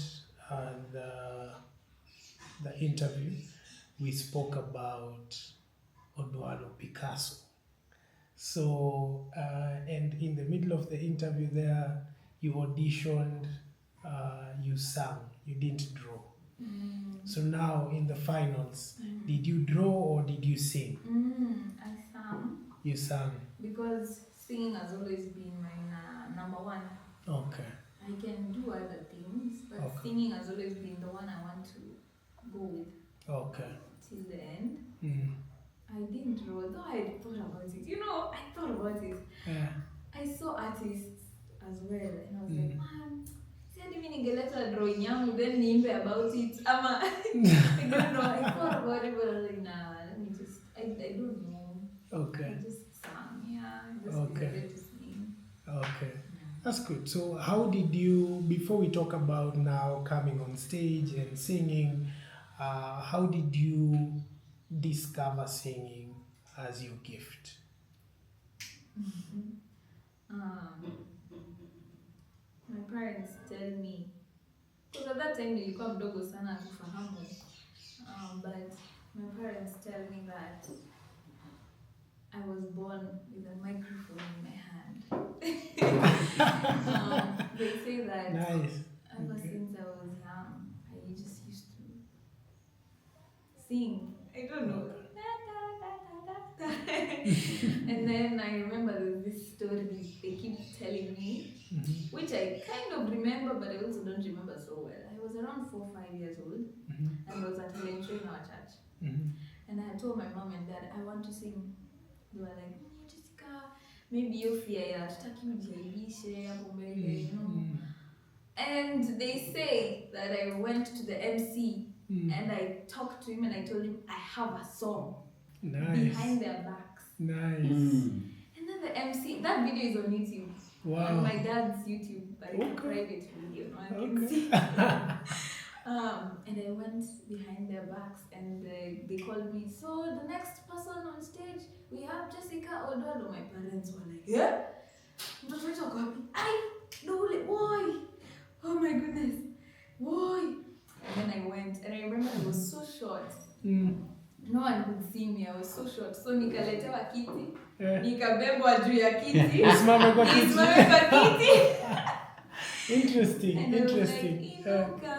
the interview, we spoke about Odwallo, Picasso. So, and in the middle of the interview there, you auditioned, you sang, you didn't draw. So now in the finals, did you draw or did you sing?
I sang.
You sang.
Because singing has always been my number one.
Okay.
I can do other things, but
Okay.
singing has always been the one I want to go with.
Okay.
Till the end.
Mm.
I didn't draw, though I thought about it. I thought about it.
Yeah.
I saw artists as well, and I was like, man, see, I didn't even get a drawing yangu, then nimbe about it. I don't know. I thought about it, but I was like, nah, let me just. I don't know.
Okay.
I just sang. Yeah, I just
Okay.
decided to sing.
Okay. That's good. So how did you, before we talk about now coming on stage and singing, how did you discover singing as your gift?
My parents tell me, because at that time nilikuwa mdogo sana kufahamu, but my parents tell me that I was born with a microphone in my hand. They say that
Nice.
ever since I was young, I just used to sing. I don't know. And then I remember there's this story they keep telling me, which I kind of remember, but I also don't remember so well. I was around 4 or 5 years old, and I was at Talanta in our church. And I told my mom and dad, I want to sing. They were like, Jessica, maybe you fear, tutaki ujiaibishe hapo mbele, And they say that I went to the MC and I talked to him and I told him I have a song.
Nice.
Behind their backs.
Nice.
And then the MC, that video is on YouTube.
Wow.
On my dad's YouTube, but it's a private video, no one can see. And I went behind their backs and they called me. So the next person on stage, we have Jessica Odwallo. My parents were like, yeah? No, boy. Oh my goodness. Boy. And then I went and I remember I was see me, I was so short. So nikaletewa kiti,
Yeah.
nikabebwa juu ya kiti.
Usimame kwa kiti.
Nisimame kwa kiti.
Interesting,
And
interesting.
I was like, Inuka,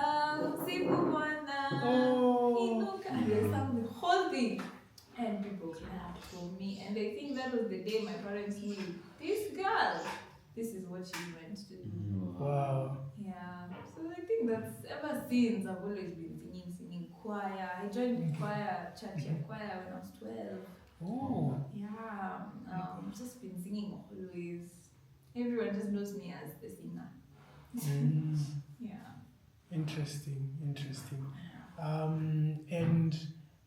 usiku bwana,
Oh.
Inuka. And I sang the whole thing. And people clapped for me. And I think that was the day my parents knew, this girl, this is what she's meant to do.
Wow.
Yeah. So I think that's, ever since, I've always been singing choir. I joined choir, church choir when I was 12.
Oh.
Yeah. Just been singing always. Everyone just knows me as the singer. Yeah.
Interesting. And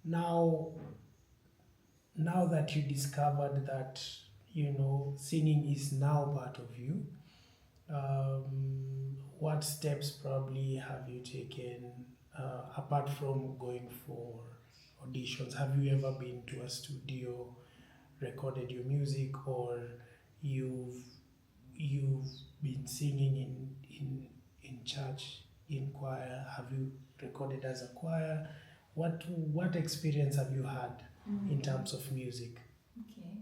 now that you discovered that, singing is now part of you, what steps probably have you taken apart from going for auditions? Have you ever been to a studio, recorded your music, or you've been singing in church, in choir? Have you recorded as a choir? What experience have you had in terms of music?
Okay.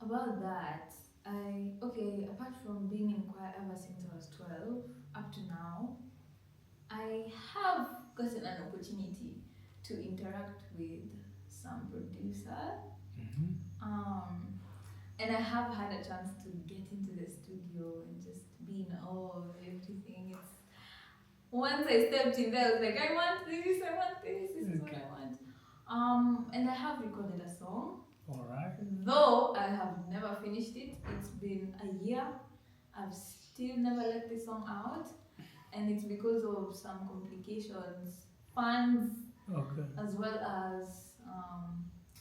About that, apart from being in choir ever since I was 12, up to now, I have gotten an opportunity to interact with some producer. And I have had a chance to get into the studio and just be in awe of everything. Once I stepped in there, I was like, I want this, this is what I want. And I have recorded a song.
All right.
Though I have never finished it, it's been a year. I've still never let the song out, and it's because of some complications, funds, as well as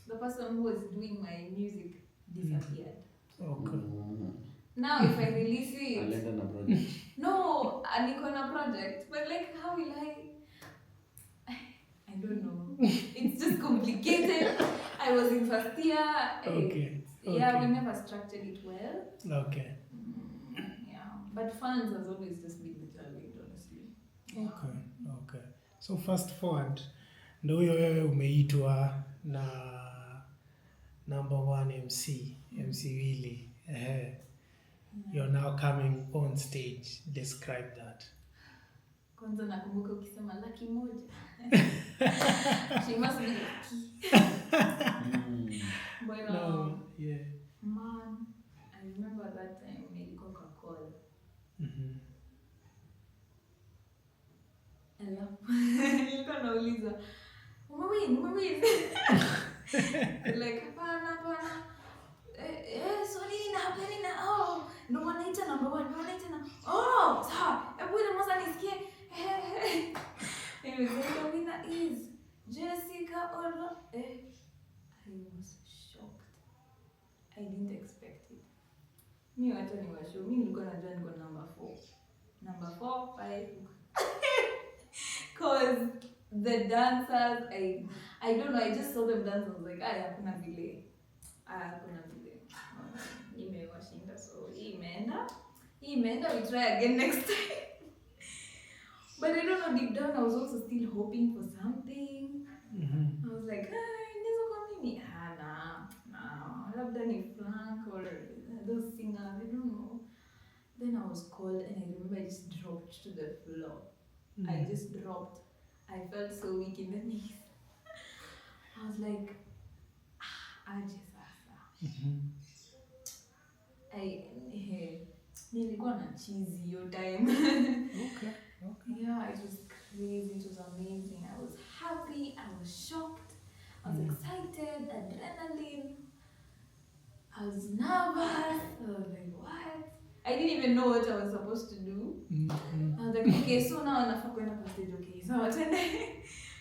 the person who was doing my music disappeared.
Okay.
Now if I release it,
Talanta project.
no, niko na project, but like how will I don't know. It's just complicated. I was in first year. Yeah, we never structured it well.
Okay.
Yeah, but funds has always just been the challenge, honestly. Yeah.
Okay. So fast forward, ndo huyo wewe umeitwa na number 1 MC Willy. You're now coming on stage. Describe that.
Kwanza nakumbuka ukisema laki moja. She must be lucky. But man, I remember that time nilikuwa kwa call. Nilikuwa nauliza, umewin. Like, hapana. So nini na ndo wanaita number 1, sawa, hebu ile mwanza nisikie. Anyway, the winner is Jessica Odwallo. I was shocked. I didn't expect it. Mi wacha ni washo. Mi nilikuwa najua niko number 4. Number 4, 5. Cause the dancers, I don't know, I just saw them dance. I was like, hakuna vile. Nimewashinda, so hii imeenda. We try again next time. But I don't know, deep down I was also still hoping for something. I was like, inaweza kwa mimi? Nah. Labda ni Frank or those singers, I don't know. Then I was called and I remember I just dropped to the floor. I just dropped. I felt so weak in the knees. I was like, aje sasa. Nilikuwa na cheese your time.
Okay.
Yeah, it was crazy. It was amazing. I was happy. I was shocked. I was excited. Adrenaline. I was nervous. I was like, what? I didn't even know what I was supposed to do. I was like, okay, so now nafaa kwenda kwa stage. Okay, so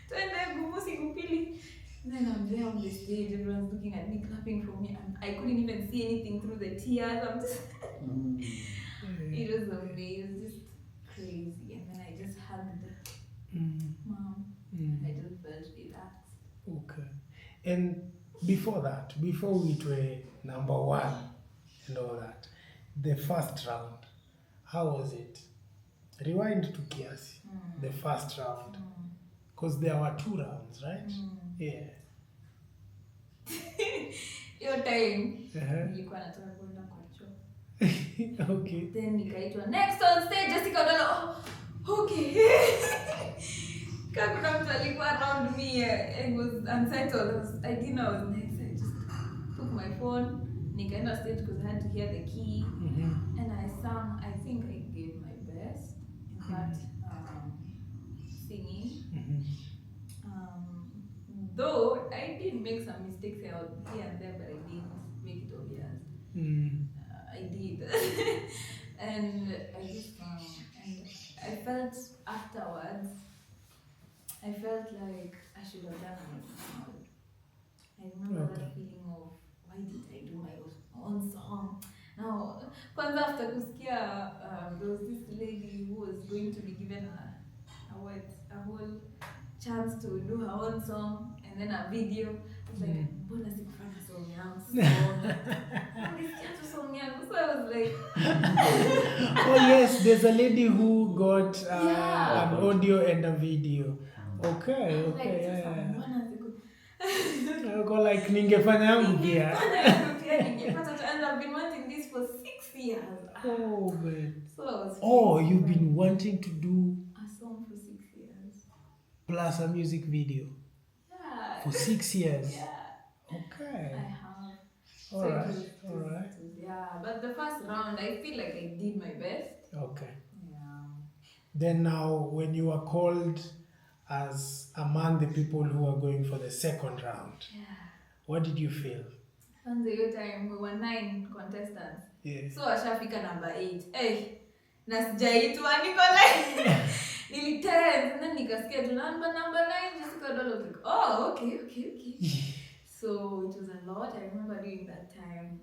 twende gumusi kupili. Then I'm there on the stage. Everyone's looking at me, clapping for me. And I couldn't even see anything through the tears. I'm just it was amazing. It was just crazy. And then I just hugged Mom. I just felt relaxed.
Okay. And before we were number 1 and all that, the first round, how was it? Rewind to Kiasi, the first round. Because there were 2 rounds, right? Yeah.
Hiyo time
Uh-huh.
nilikuwa nataka kwenda kwa choo.
Okay.
Then nikaitwa next on stage Jessica Odwallo. Oh, okay. Kama kuna mtu alikuwa around me, I was unsettled. I didn't know I was next. I just took my phone, nikaenda stage because I had to hear the key, and I sang. I think I gave my best in that singing. Though I did make some mistakes here and there, but I didn't make it obvious. I did. And I just and I felt afterwards, I felt like I should have done an original. I remember that feeling of, why did I do my own song? Now, kwanza after kusikia, there was this lady who was going to be given a whole chance to do her own song and then a video. I was like, mbona sikufanya song yangu? Nilisikia tu song yangu. So I was like,
oh yes, there's a lady who got an audio and a video. Okay, okay,
like,
yeah.
mbona siku
Go like ningefanya yangu pia.
And I've been wanting this for 6 years.
Oh man.
So I was
you've been wanting to do
a song for 6 years.
Plus a music video.
Yeah.
For 6 years.
Yeah.
Okay.
I have.
All right.
Yeah, but the first round, I feel like I did my best.
Okay.
Yeah.
Then now, when you are called as among the people who are going for the second round, what did you feel?
And the time we were 9 contestants.
Yeah.
So ashafika number 8. Hey, na sijaitwa niko like nili 10 and then nikasikia tu number 9 Jessica Odwallo was like, oh, okay. So it was a lot. I remember during that time,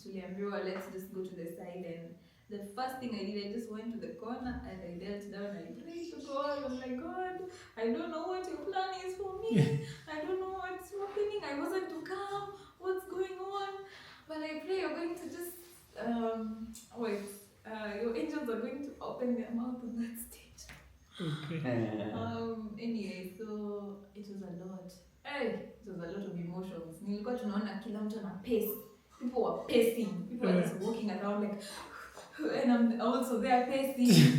tuliambiwa, let's just go to the side, and the first thing I did, I just went to the corner and I knelt down. I prayed to God. I'm like, God, I don't know what your plan is for me. I don't know what's happening. I wasn't to come. What's going on? But I pray you're going to just your angels are going to open their mouth on that stage.
Okay.
Anyway, so it was a lot. It was a lot of emotions. Nilikuwa tunaona kila mtu ana pace. People were pacing. People were just walking around like, and I'm also there pacing.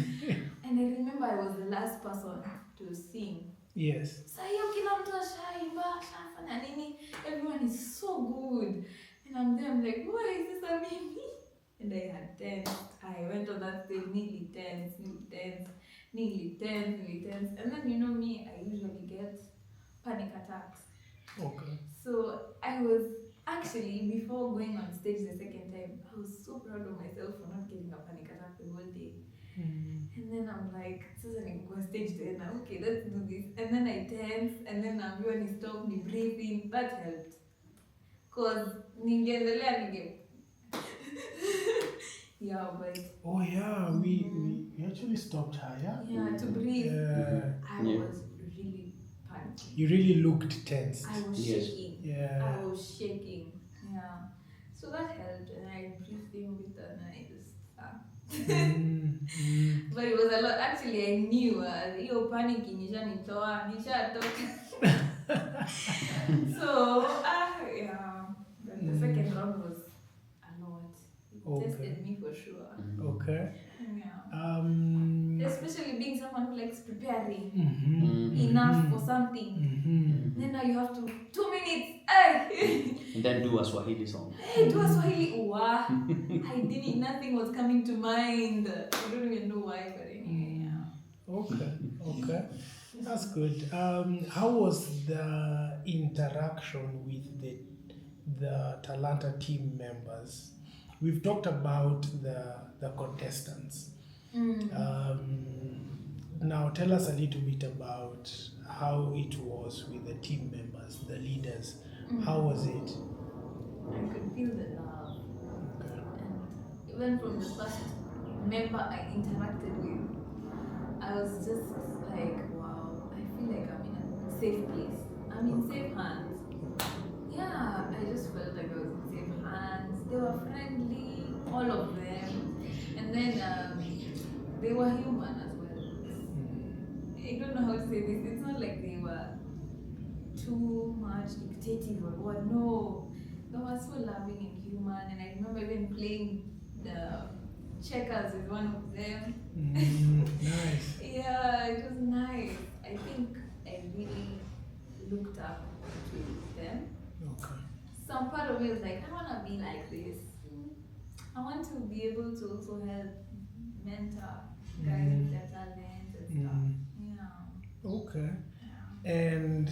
And I remember I was the last person to sing.
Yes.
So kila mtu ashaimba, ashafanya nini? Everyone is so good. And I'm there, I'm like, why is this a me? And I had tensed. I went on that stage, nearly tense. And then, you know me, I usually get panic attacks.
Okay.
So I was actually, before going on stage the second time, I was so proud of myself for not getting a panic attack the whole day. And then I'm like, sasa niko on stage then, okay, let's do this. And then I tense, and then I'm going to stop me breathing. That helped. Because ningeendelea yeah, but
we actually stopped her,
yeah, to breathe. I was really panicking.
You really looked tense.
I was shaking.
Yeah.
I was shaking. Yeah. So that helped, and I breathed in with her, and I just But it was a lot. Actually, I knew hiyo panic nishatoka. So yeah. But the second round was a lot. It tested me for sure.
Okay.
Yeah. Especially being someone who likes preparing enough for something. Then now you have to 2 minutes.
And then do a Swahili song.
Do a Swahili. Wow. I didn't. Nothing was coming to mind. I don't even know why, but anyway. Yeah.
Okay. That's good. How was the interaction with the Talanta team members? We've talked about the contestants. Now tell us a little bit about how it was with the team members, the leaders. How was it?
I could feel the love.
Okay.
And even from the first member I interacted with, I was just like, wow, I feel like I'm in a safe place. I'm in safe hands. Yeah, I just felt like I was in safe hands. They were friendly, all of them. And then they were human as well. I don't know how to say this. It's not like they were too much dictative or what. No, they were so loving and human. And I remember even playing the checkers with one of them.
Nice.
Yeah, it was nice. I think I really looked up to them.
Okay.
Some part of me was like, I want to be like this. I want to be able to also help mentor guys with their talents and stuff. Yeah.
Okay.
Yeah.
And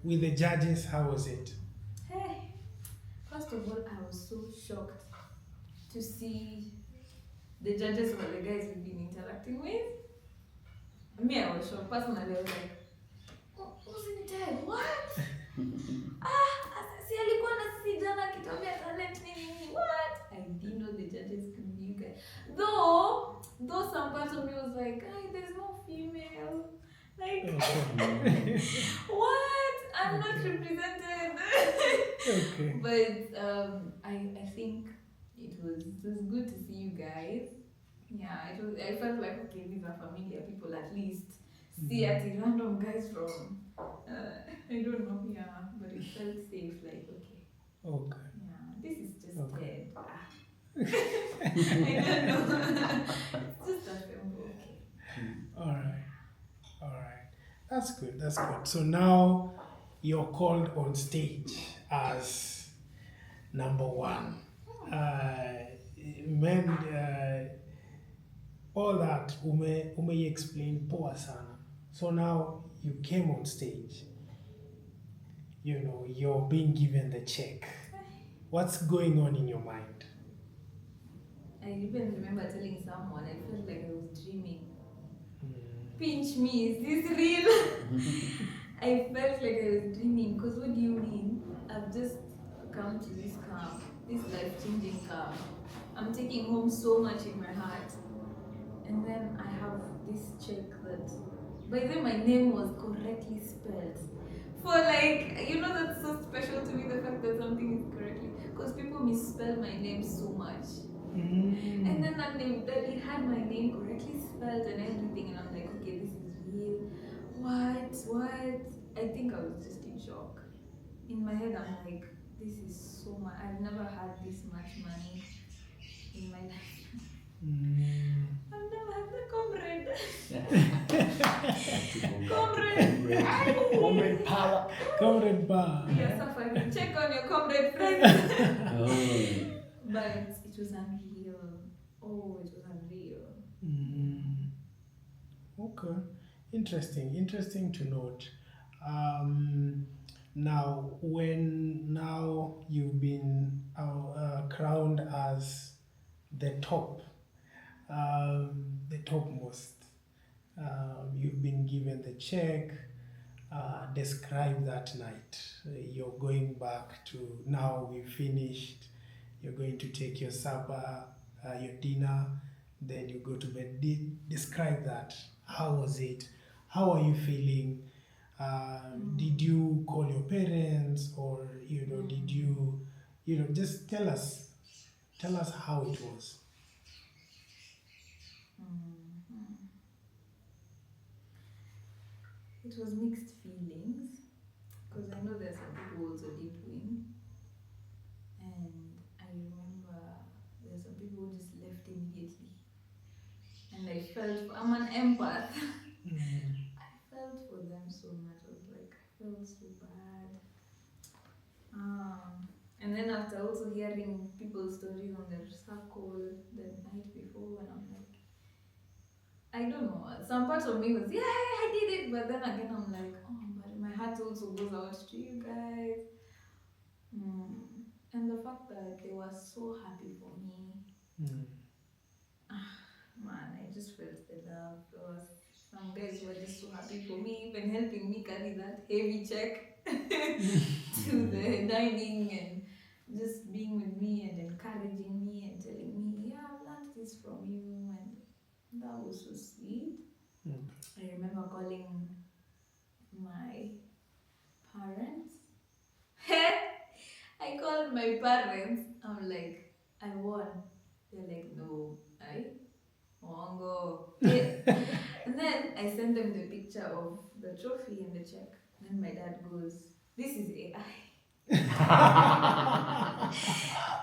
with the judges, how was it?
Hey, first of all, I was so shocked to see the judges were the guys we've been interacting with. Me, I was shocked. Personally, I was like, who's in there? What? Si alikuwa na sisi jana akituambia talent nini? What? I didn't know the judges could be you guys. Though some part of me was like, there's no female. Like, what? I'm not represented.
Okay.
But I think it was good to see you guys. Yeah, I felt like, okay, these are familiar people at least. See at the random guys from I don't know, yeah, but it felt safe, like, okay.
Okay.
Yeah, this is just
Okay.
dead. I don't know. It's just a film, okay.
All right. All right. That's good. That's good. So now you're called on stage as number one. Men, all that ume explain poa sana. So now you came on stage. You know, you're being given the check. What's going on in your mind?
I even remember telling someone, I felt like I was dreaming. Pinch me, is this real? I felt like I was dreaming, because what do you mean? I've just come to this camp, this life-changing camp. I'm taking home so much in my heart. And then I have this check that, by the way, my name was correctly spelled. For like, that's so special to me, the fact that something is correctly, because people misspell my name so much. And then that it had my name correctly spelled and everything, and I'm like, okay, this is real. What? I think I was just in shock. In my head, I'm like, this is so much. I've never had this much money in my life. I've never had the comrade.
Comrade power.
Comrade bar.
You're suffering. Check on your comrade friends. But it was unreal. Oh, it was unreal.
Okay. Interesting to note. Now you've been crowned as the topmost. You've been given the check. Describe that night. You're going back to, now we've finished. You're going to take your supper, your dinner, then you go to bed. Describe that. How was it? How are you feeling? Did you call your parents, or did you just tell us how it was.
It was mixed feelings, because I know there's some people who also did win, and I remember there's some people who just left immediately, and I felt, I'm an empath. I felt for them so much. I was like, I felt so bad. And then after also hearing people's stories on their circle the night before, and I'm like, I don't know. Some parts of me was, yeah, I did it, but then again I'm like, oh, but my heart also goes out to you guys. And the fact that they were so happy for me, man, I just felt the love. There was some guys who were just so happy for me, even helping me carry that heavy check to the dining, and just being with me and encouraging me and telling me, yeah, I've learned this from you, and that was so sweet. I remember calling my parents. I called my parents. I'm like, I won. They're like, no, I won't go. And then I sent them the picture of the trophy and the check. Then my dad goes, "This is AI."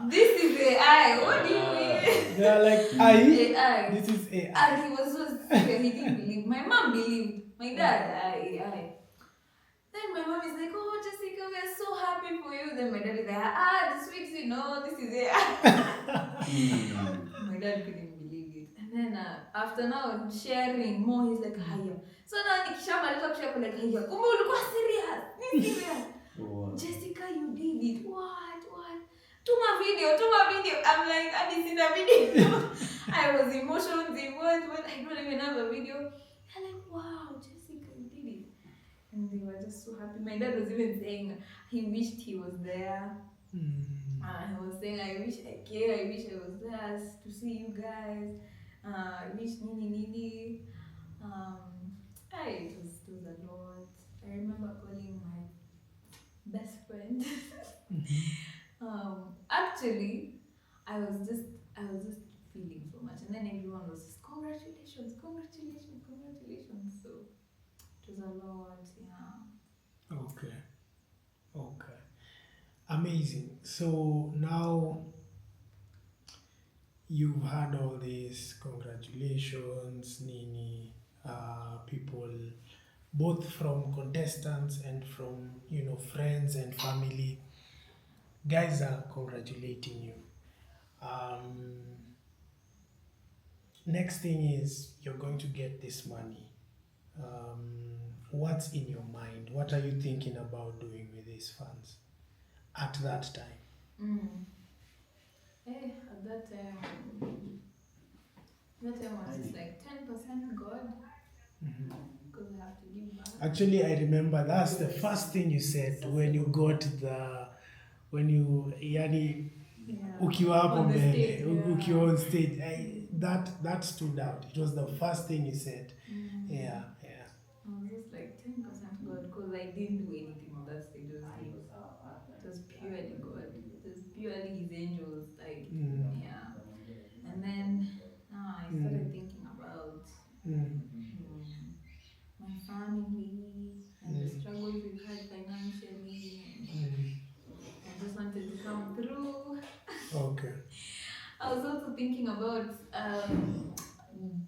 This is AI. What do you mean?
They are like, "Aye,
AI.
this is AI."
And he was so serious. He didn't believe. My mom believed. My dad, AI. Then my mom is like, "Oh, Jessica, we are so happy for you." Then my dad is like, "The sweets, this is AI." My dad couldn't believe it. And then after now sharing more, he's like, "Haya." So now nikishamaliza kushare like, "Haya, kumbe ulikuwa serious? Ni serious?"
Wow.
"Jessica, you did it. What? Tuma video. I'm like, I didn't see the video. I was emotions in what? I don't even have a video. They're like, "Wow, Jessica, you did it." And they were just so happy. My dad was even saying he wished he was there. He was saying, "I wish I came. I wish I was there to see you guys. I wish nini. It was a lot. I remember calling my best friend. Actually, I was just feeling so much, and then everyone was just, "Congratulations, congratulations, congratulations." So it was a lot, yeah.
Okay. Okay. Amazing. So now you've had all this congratulations, Nini, people, both from contestants and from friends and family. Guys are congratulating you. Next thing is you're going to get this money. What's in your mind? What are you thinking about doing with these funds at that time?
At that time, was just like 10% God, because I have to give back.
Actually, I remember that's the first thing you said when you got yani ukiwa hapo mbele, ukiwa on stage, that stood out. It was the first thing you said. Yeah.
I was just like 10% God, because I didn't do anything on that stage. It was him. It was purely God. It was purely his angels. Like, yeah. And then I started thinking about my family and the struggles we've had financially, and I just wanted to come through.
Okay.
I was also thinking about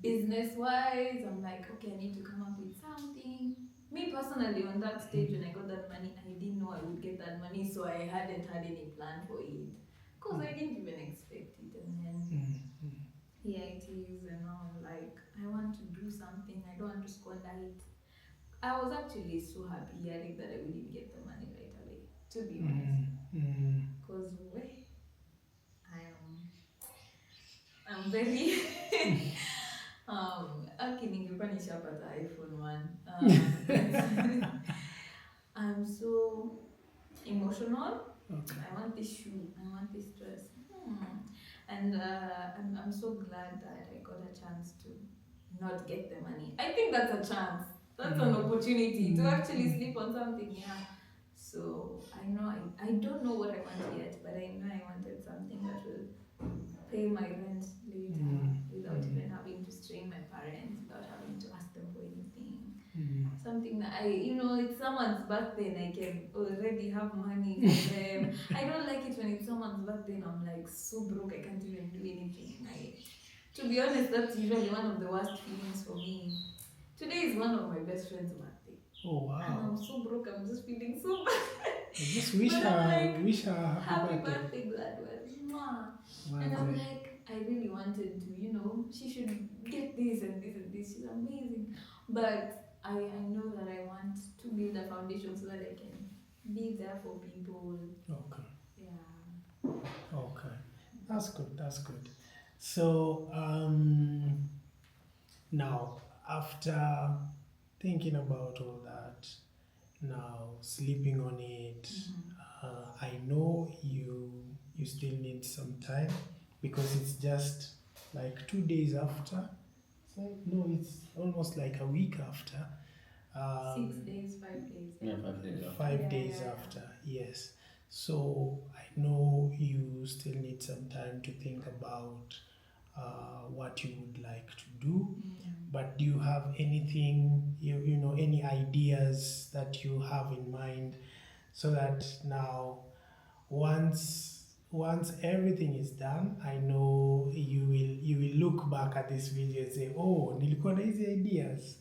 business-wise. I'm like, okay, I need to come up with something. Me personally, on that stage when I got that money, I didn't know I would get that money, so I hadn't had any plan for it, because I didn't even expect it. And then here it is, and now I'm like, I want to do something. I don't want to squander it. I was actually so happy hearing that I wouldn't get the money right away, to be honest, because I'm very okay, ningekuwa nishapata iPhone 1, but I'm so emotional.
Okay.
I want this shoe, I want this dress. And I'm so glad that I got a chance to not get the money. I think that's a chance. That's an opportunity to actually sleep on something, yeah. So I know I don't know what I want yet, but I know I wanted something that will pay my rent later without even having to strain my parents, without having to ask them for anything. Something that it's someone's birthday and I can already have money for them. I don't like it when it's someone's birthday and I'm like so broke I can't even do anything. To be honest, that's usually one of the worst feelings for me. Today is one of my best friend's birthday.
Oh wow.
And I'm so broke, I'm just feeling so bad.
I just wish her
happy birthday, Gladwell. And I'm like, I really wanted to, she should get this and this and this. She's amazing. But I know that I want to build a foundation so that I can be there for people.
Okay.
Yeah.
Okay. That's good. So now after thinking about all that, now sleeping on it, I know you still need some time, because it's just like 2 days after. So no, it's almost like a week after.
6 days, 5 days.
Yeah, 5 days after.
5 days after, yes. So I know you still need some time to think about what you would like to do. But do you have anything, any ideas that you have in mind, so that now once everything is done, I know you will look back at this video and say, oh, nilikuwa na hizi ideas.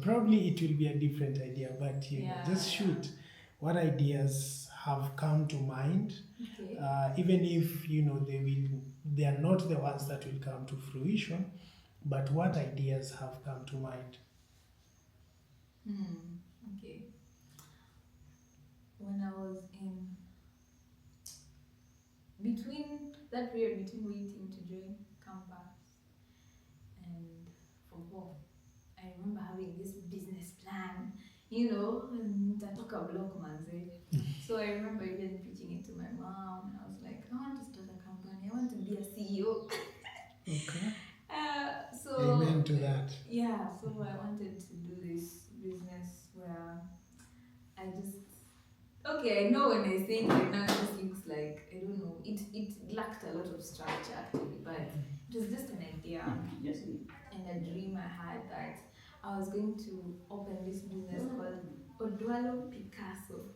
Probably it will be a different idea, but just shoot. What ideas have come to mind?
Okay.
Even if they are not the ones that will come to fruition, but what ideas have come to mind?
Okay. When I was in between that period between waiting to join campus and form 4, I remember having this business plan, Tatoka block manze. So I remember even pitching it to my mom, and I was like, I want to start a company, I want to be a CEO.
Okay.
So
Amen to that.
yeah, so I wanted to do this business where I just okay, I know when I say it right now, it just looks like, I don't know, it lacked a lot of structure actually, but it was just an idea and a dream I had that I was going to open this business called Odwallo Picasso.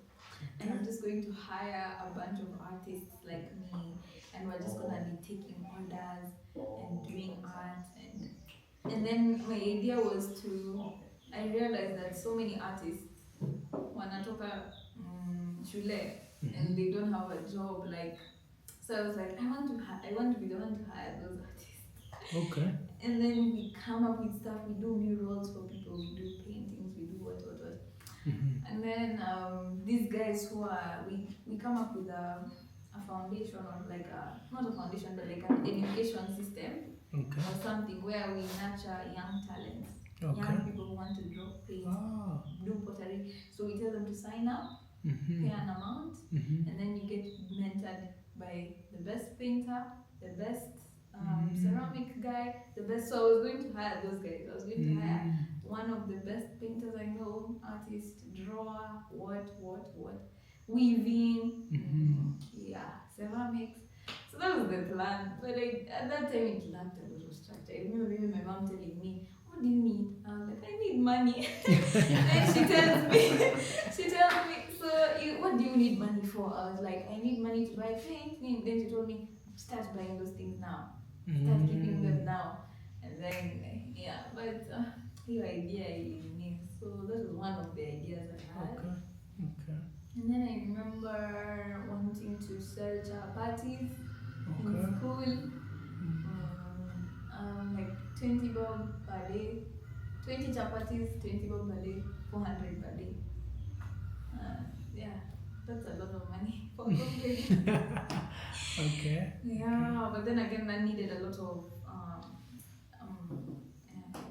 And I'm just going to hire a bunch of artists like me, and we're just gonna be taking orders and doing art, and then my idea was to, I realized that so many artists wanatoka shule and they don't have a job, like, so I was like, I want to be the one to hire those artists.
Okay.
And then we come up with stuff, we do murals for people, we do paintings, we do what. And then these guys who are, we come up with a foundation, or like not a foundation, but like an education system.
Okay.
Or something where we nurture young talents,
Okay.
young people who want to draw, paint, do pottery. So we tell them to sign up, pay an amount, and then you get mentored by the best painter, the best ceramic guy, the best. So I was going to hire those guys. I was going to hire one of the best painters I know, artist, drawer, what, weaving, ceramics. So that was the plan. But at that time, it lacked a lot of structure. I remember even my mom telling me, what do you need? I was like, I need money. And she tells me, so what do you need money for? I was like, I need money to buy paint. Then she told me, start buying those things now. Start keeping them now. And then, but your idea is so that was one of the ideas I had.
Okay.
And then I remember wanting to sell chapatis in school, like 20 bob per day, 20 chapatis, 20 bob per day, 400 per day. That's a lot of money for cooking.
Okay.
Yeah, but then again, that needed a lot of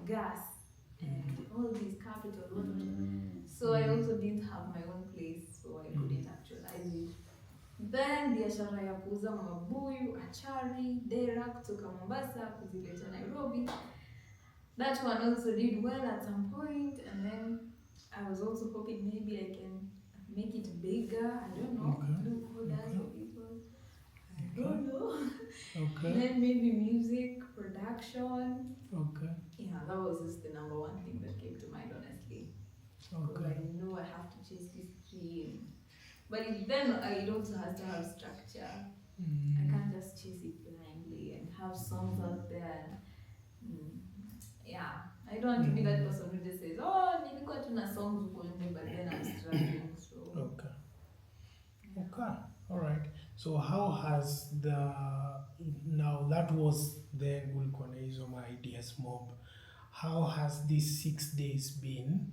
gas and all these capital. So I also didn't have my own place, so I couldn't actualize it. Then biashara ya kuuza mabuyu, achari, dera kutoka Mombasa kuzileta Nairobi. That one also did well at some point, and then I was also hoping maybe I can make it bigger. I don't know, do orders for people. I don't know.
Okay.
Then maybe music production.
Okay.
Yeah, that was just the number one thing that came to mind, honestly. Because I know I have to chase this dream. But it also has to have structure. I can't just chase it blindly and have songs out there. I don't want to be that person who just says, oh, nilikuwa tuna songs huko nje, but then I'm struggling. So
Okay. All right. So how has now that was then ulikuwa na hizo my ideas mob. How has these 6 days been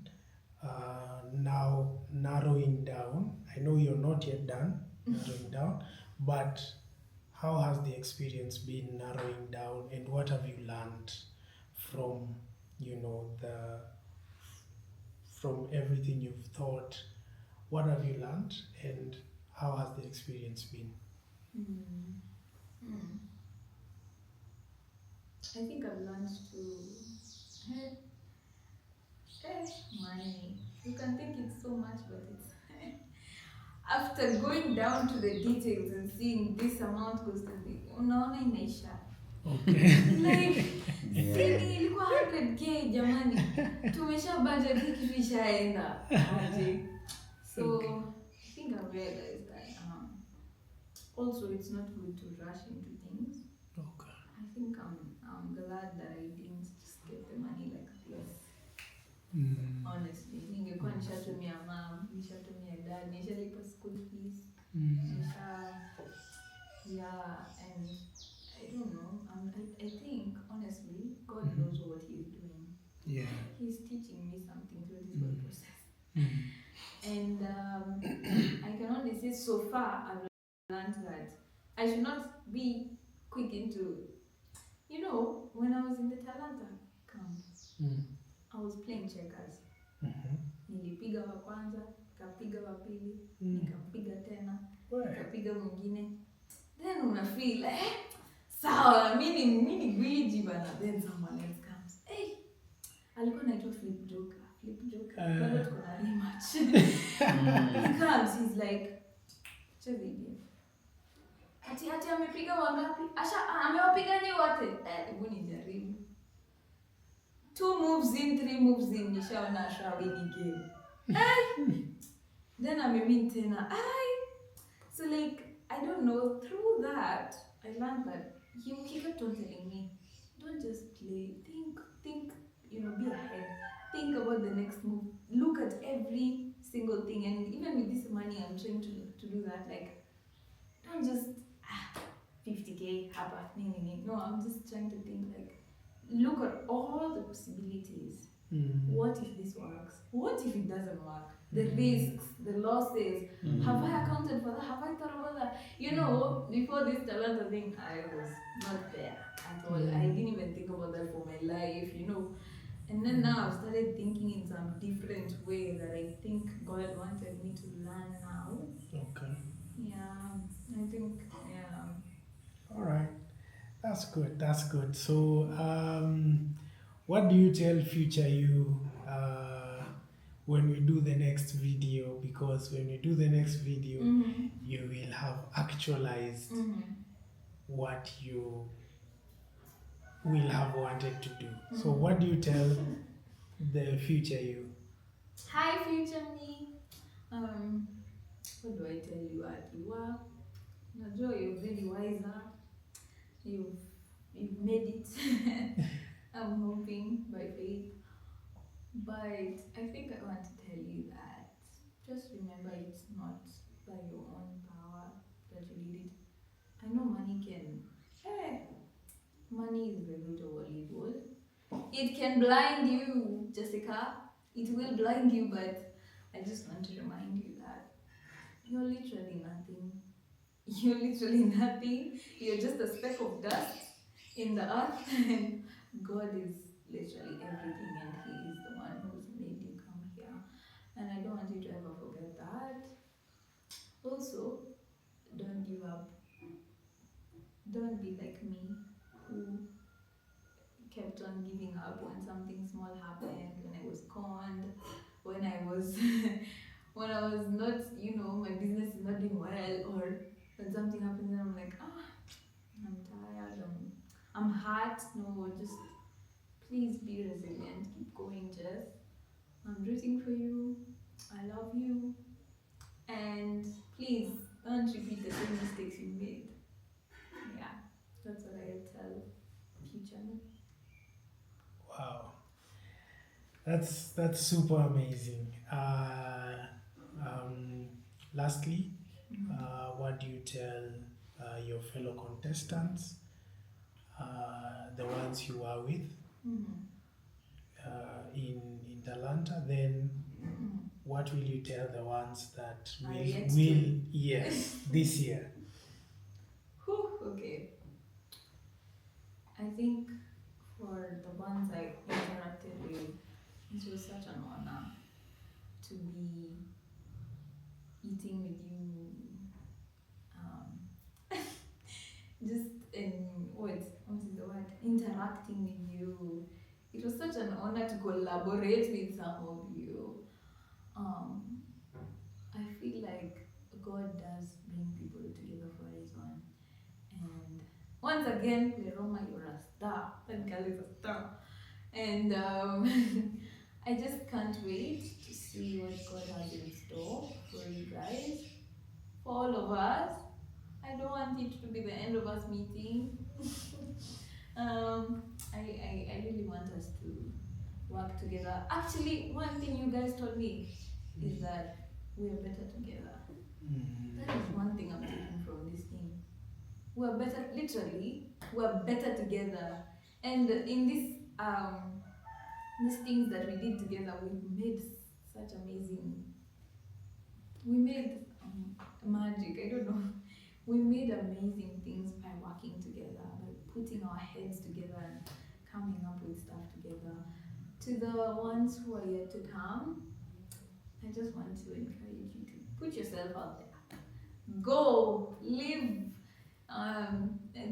now narrowing down? I know you're not yet done narrowing down, but how has the experience been narrowing down, and what have you learned from from everything you've thought? What have you learned, and how has the experience been?
I think I've learned to money. You can think it's so much, but it's after going down to the details and seeing this amount goes to the unaona inaisha.
Okay.
Like
Yeah.
sini ilikuwa 100k jamani, tumesha budget hii kitu ishaenda aje. So
Okay.
I think I've realized that also it's not good to rush into things.
Okay.
I think I'm glad that I didn't just get the money like this.
Mm.
Honestly, ningekuwa nishatumia mom, nishatumia dad, nishalipa school fees,
Mm.
nisha yeah, and I don't know. I think honestly, God knows what He's doing.
Yeah.
He's teaching me something through this whole process.
Mm.
And I can only say so far I've learned that I should not be quick into, when I was in the Talanta camp,
Mm.
I was playing checkers.
Mhm.
Nilipiga wa kwanza, nikapiga wa pili,
Mm.
nikampiga tena,
We.
nikapiga mwingine. Then una feel sawa, mimi gwiji bana. Then someone else comes. Hey, alikuwa anaitwa Flip Joker. Flip Joker. Bado tuko na rematch. He comes, he's like, cheza game. Ati amepiga wangapi? Amewapiga ni wote. Hebu nijaribu. 2 moves in, 3 moves in, nishaona ashawini game. Then amemin tena. So like, I don't know, through that, I learned that he kept on telling me, don't just play, think, be ahead. Think about the next move. Look at every single thing. And even with this money, I'm trying to do that. Like, don't just 50k hapa nini. No, I'm just trying to think like, look at all the possibilities. What if this works? What if it doesn't work? The risks, the losses. Have I accounted for that? Have I thought about that? Before this Talanta thing, I was not there at all. I didn't even think about that for my life. And then now I've started thinking in some different way that I think God wanted me to learn now.
Okay.
Yeah, I think, yeah.
All right. That's good. That's good. So, what do you tell future you when we do the next video? Because when we do the next video, you will have actualized what you will have wanted to do. So, what do you tell the future you?
Hi, future me. What do I tell you, Akiwa? Najua you're really wiser. You've made it. I'm hoping by faith. But I think I want to tell you that just remember it's not by your own power that you did it. I know money is the root of all evil. It can blind you, Jessica. It will blind you, but I just want to remind you that you're literally nothing. You're literally nothing. You're just a speck of dust in the earth, and God is literally everything, and He is the one who's made you come here. And I don't want you to ever forget that. Also, don't give up. Don't be like me, who kept on giving up when something small happened, when I was conned, when I was when I was not, my business is not doing well, or when something happens and I'm like, I'm tired, I'm hurt. No, just please be resilient. Keep going, Jess. I'm rooting for you. I love you. And please don't repeat the same mistakes you made. Yeah, that's what I tell future me.
Wow, that's super amazing. Lastly, what do you tell your fellow contestants, the ones you are with in Talanta? Then, what will you tell the ones that will yes this year?
Whew, okay. I think for the ones I interacted with, it was such an honor to be eating with you, just what is the word? Interacting with you. It was such an honor to collaborate with some of you. I feel like God does bring people together for a reason, and Once again, Pleroma, you're a star. That girl is a star. And I just can't wait to see what God has in store for you guys, for all of us. I don't want it to be the end of us meeting. I really want us to work together. Actually, one thing you guys told me is that we are better together. That is one thing I'm taking from this thing. We're better, literally, we're better together. And in these things that we did together, we made such amazing, we made magic, I don't know. We made amazing things by working together, by putting our heads together and coming up with stuff together. To the ones who are yet to come, I just want to encourage you to put yourself out there. Go, live,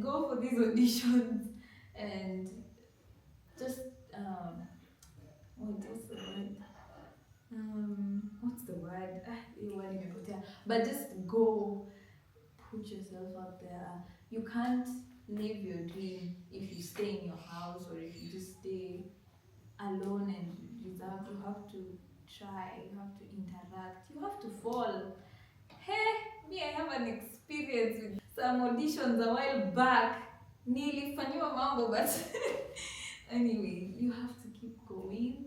go for these auditions, and just what's the word? What's the word? Word imepotea. But just go, put yourself out there. You can't live your dream if you stay in your house or if you just stay alone and reserved. You have to try, you have to interact, you have to fall. Hey, me, I have an experience with some auditions a while back. Nilifanyiwa mambo, but anyway, you have to keep going.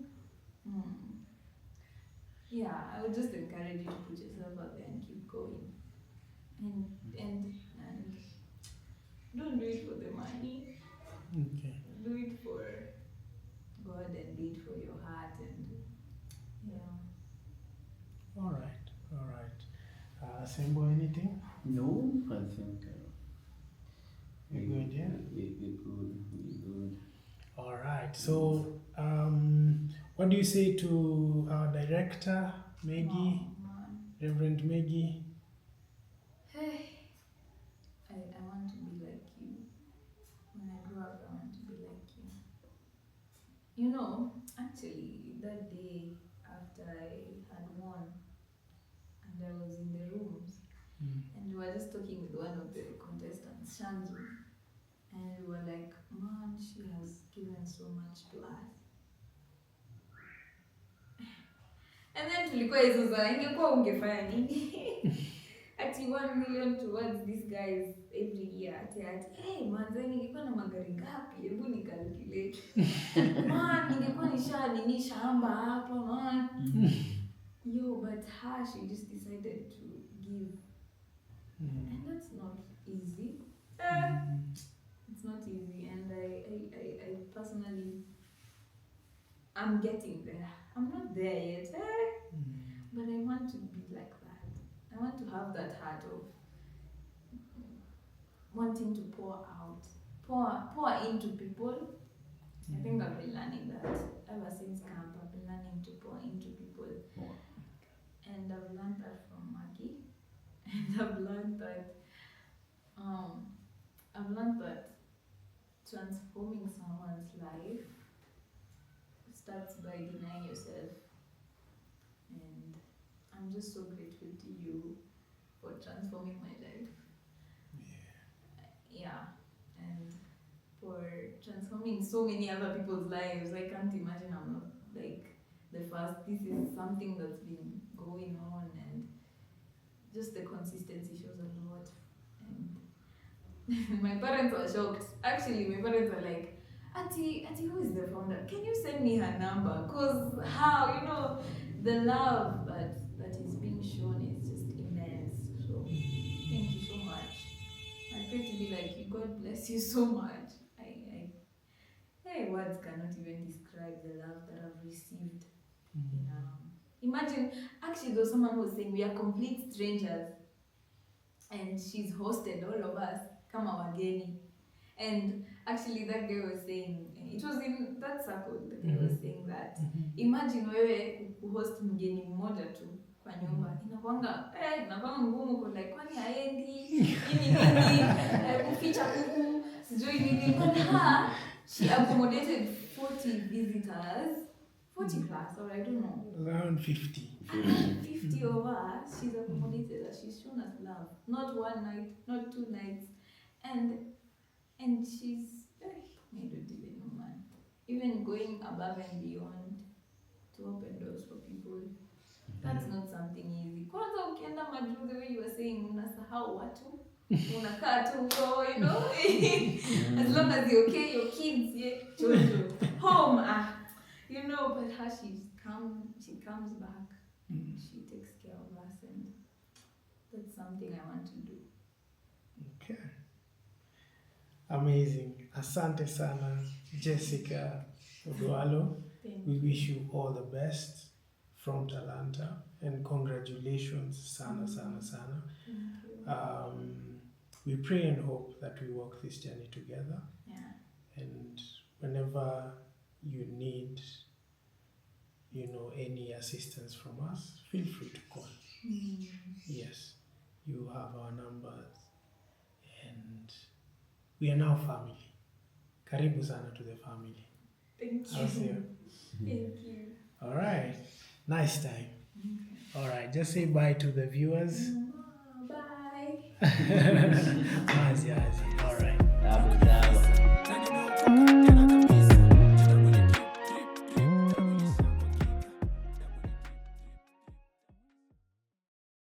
Yeah, I would just encourage you to put yourself out there and keep going. And don't do it for the money.
Okay.
Do it for God and do it for your heart, and yeah.
All right. All right. Sembo, anything?
No, I think
You're good, yeah?
we're good.
All right. So, what do you say to our director, Maggie,
Oh, man.
Reverend Maggie?
Hey, I want to be like you. When I grow up, I want to be like you. You know, actually, that day after I had won, and I was in the rooms, and we were just talking with one of the contestants, Shanzu, and we were like, man, she has given so much to us. And then tulikuwa hizo za ingekuwa ungefanya nini? Ati 1 million towards these guys every year. Ati hey manze, ningekuwa na magari ngapi? Hebu ni calculate. Man, ningekuwa nini shamba hapa man. Yo, but her, she just decided to give. And that's not easy. It's not easy, and I personally, I'm getting there. I'm not there yet, but I want to be like that. I want to have that heart of wanting to pour out, pour into people. I think I've been learning that ever since camp. I've been learning to pour into people, and I've learned that from Maggie, and I've learned that transforming someone's life starts by denying yourself. And I'm just so grateful to you for transforming my life. Yeah. And for transforming so many other people's lives. I can't imagine I'm not like the first. This is something that's been going on, and just the consistency shows a lot. And my parents were shocked. Actually, my parents were like, Auntie, who is the founder? Can you send me her number? Because how, the love that is being shown is just immense. So, thank you so much. I pray to be like you. God bless you so much. Hey, words cannot even describe the love that I've received. Imagine, actually, there was someone who was saying we are complete strangers, and she's hosted all of us. Kama wageni. And actually that guy was saying, it was in that circle, the guy was saying that, imagine wewe kuhost mgeni mmoja tu kwa nyumba, inakuanga ngumu kwa like, kwani haendi, nini, kuficha kuku, sijui nini, but her, she accommodated 40 visitors, 40 plus, or I don't know.
Around 50.
50 of us, she's accommodated us, she's shown us love. Not one night, not 2 nights. And she's, I don't even know, man. Even going above and beyond to open doors for people. That's not something easy. Kwanza ukienda majuu, the way you were saying, unasahau watu. Unakaa tu huko, you know? As long as you're okay, your kids, yeah, Jojo, home, you know, but how she comes back, she takes care of us, and that's something I want to do.
Okay. Amazing. Asante sana, Jessica Odwallo. We wish you all the best from Talanta, and congratulations, sana, sana, sana.
Thank you.
We pray and hope that we walk this journey together.
Yeah.
And whenever you need, any assistance from us, feel free to call. Yes, you have our numbers, and we are now family. Karibu sana to the family.
Thank you.
How's you?
Thank you.
All right. Nice time.
Okay.
All right. Just say bye to the viewers.
Bye.
Azi. All right.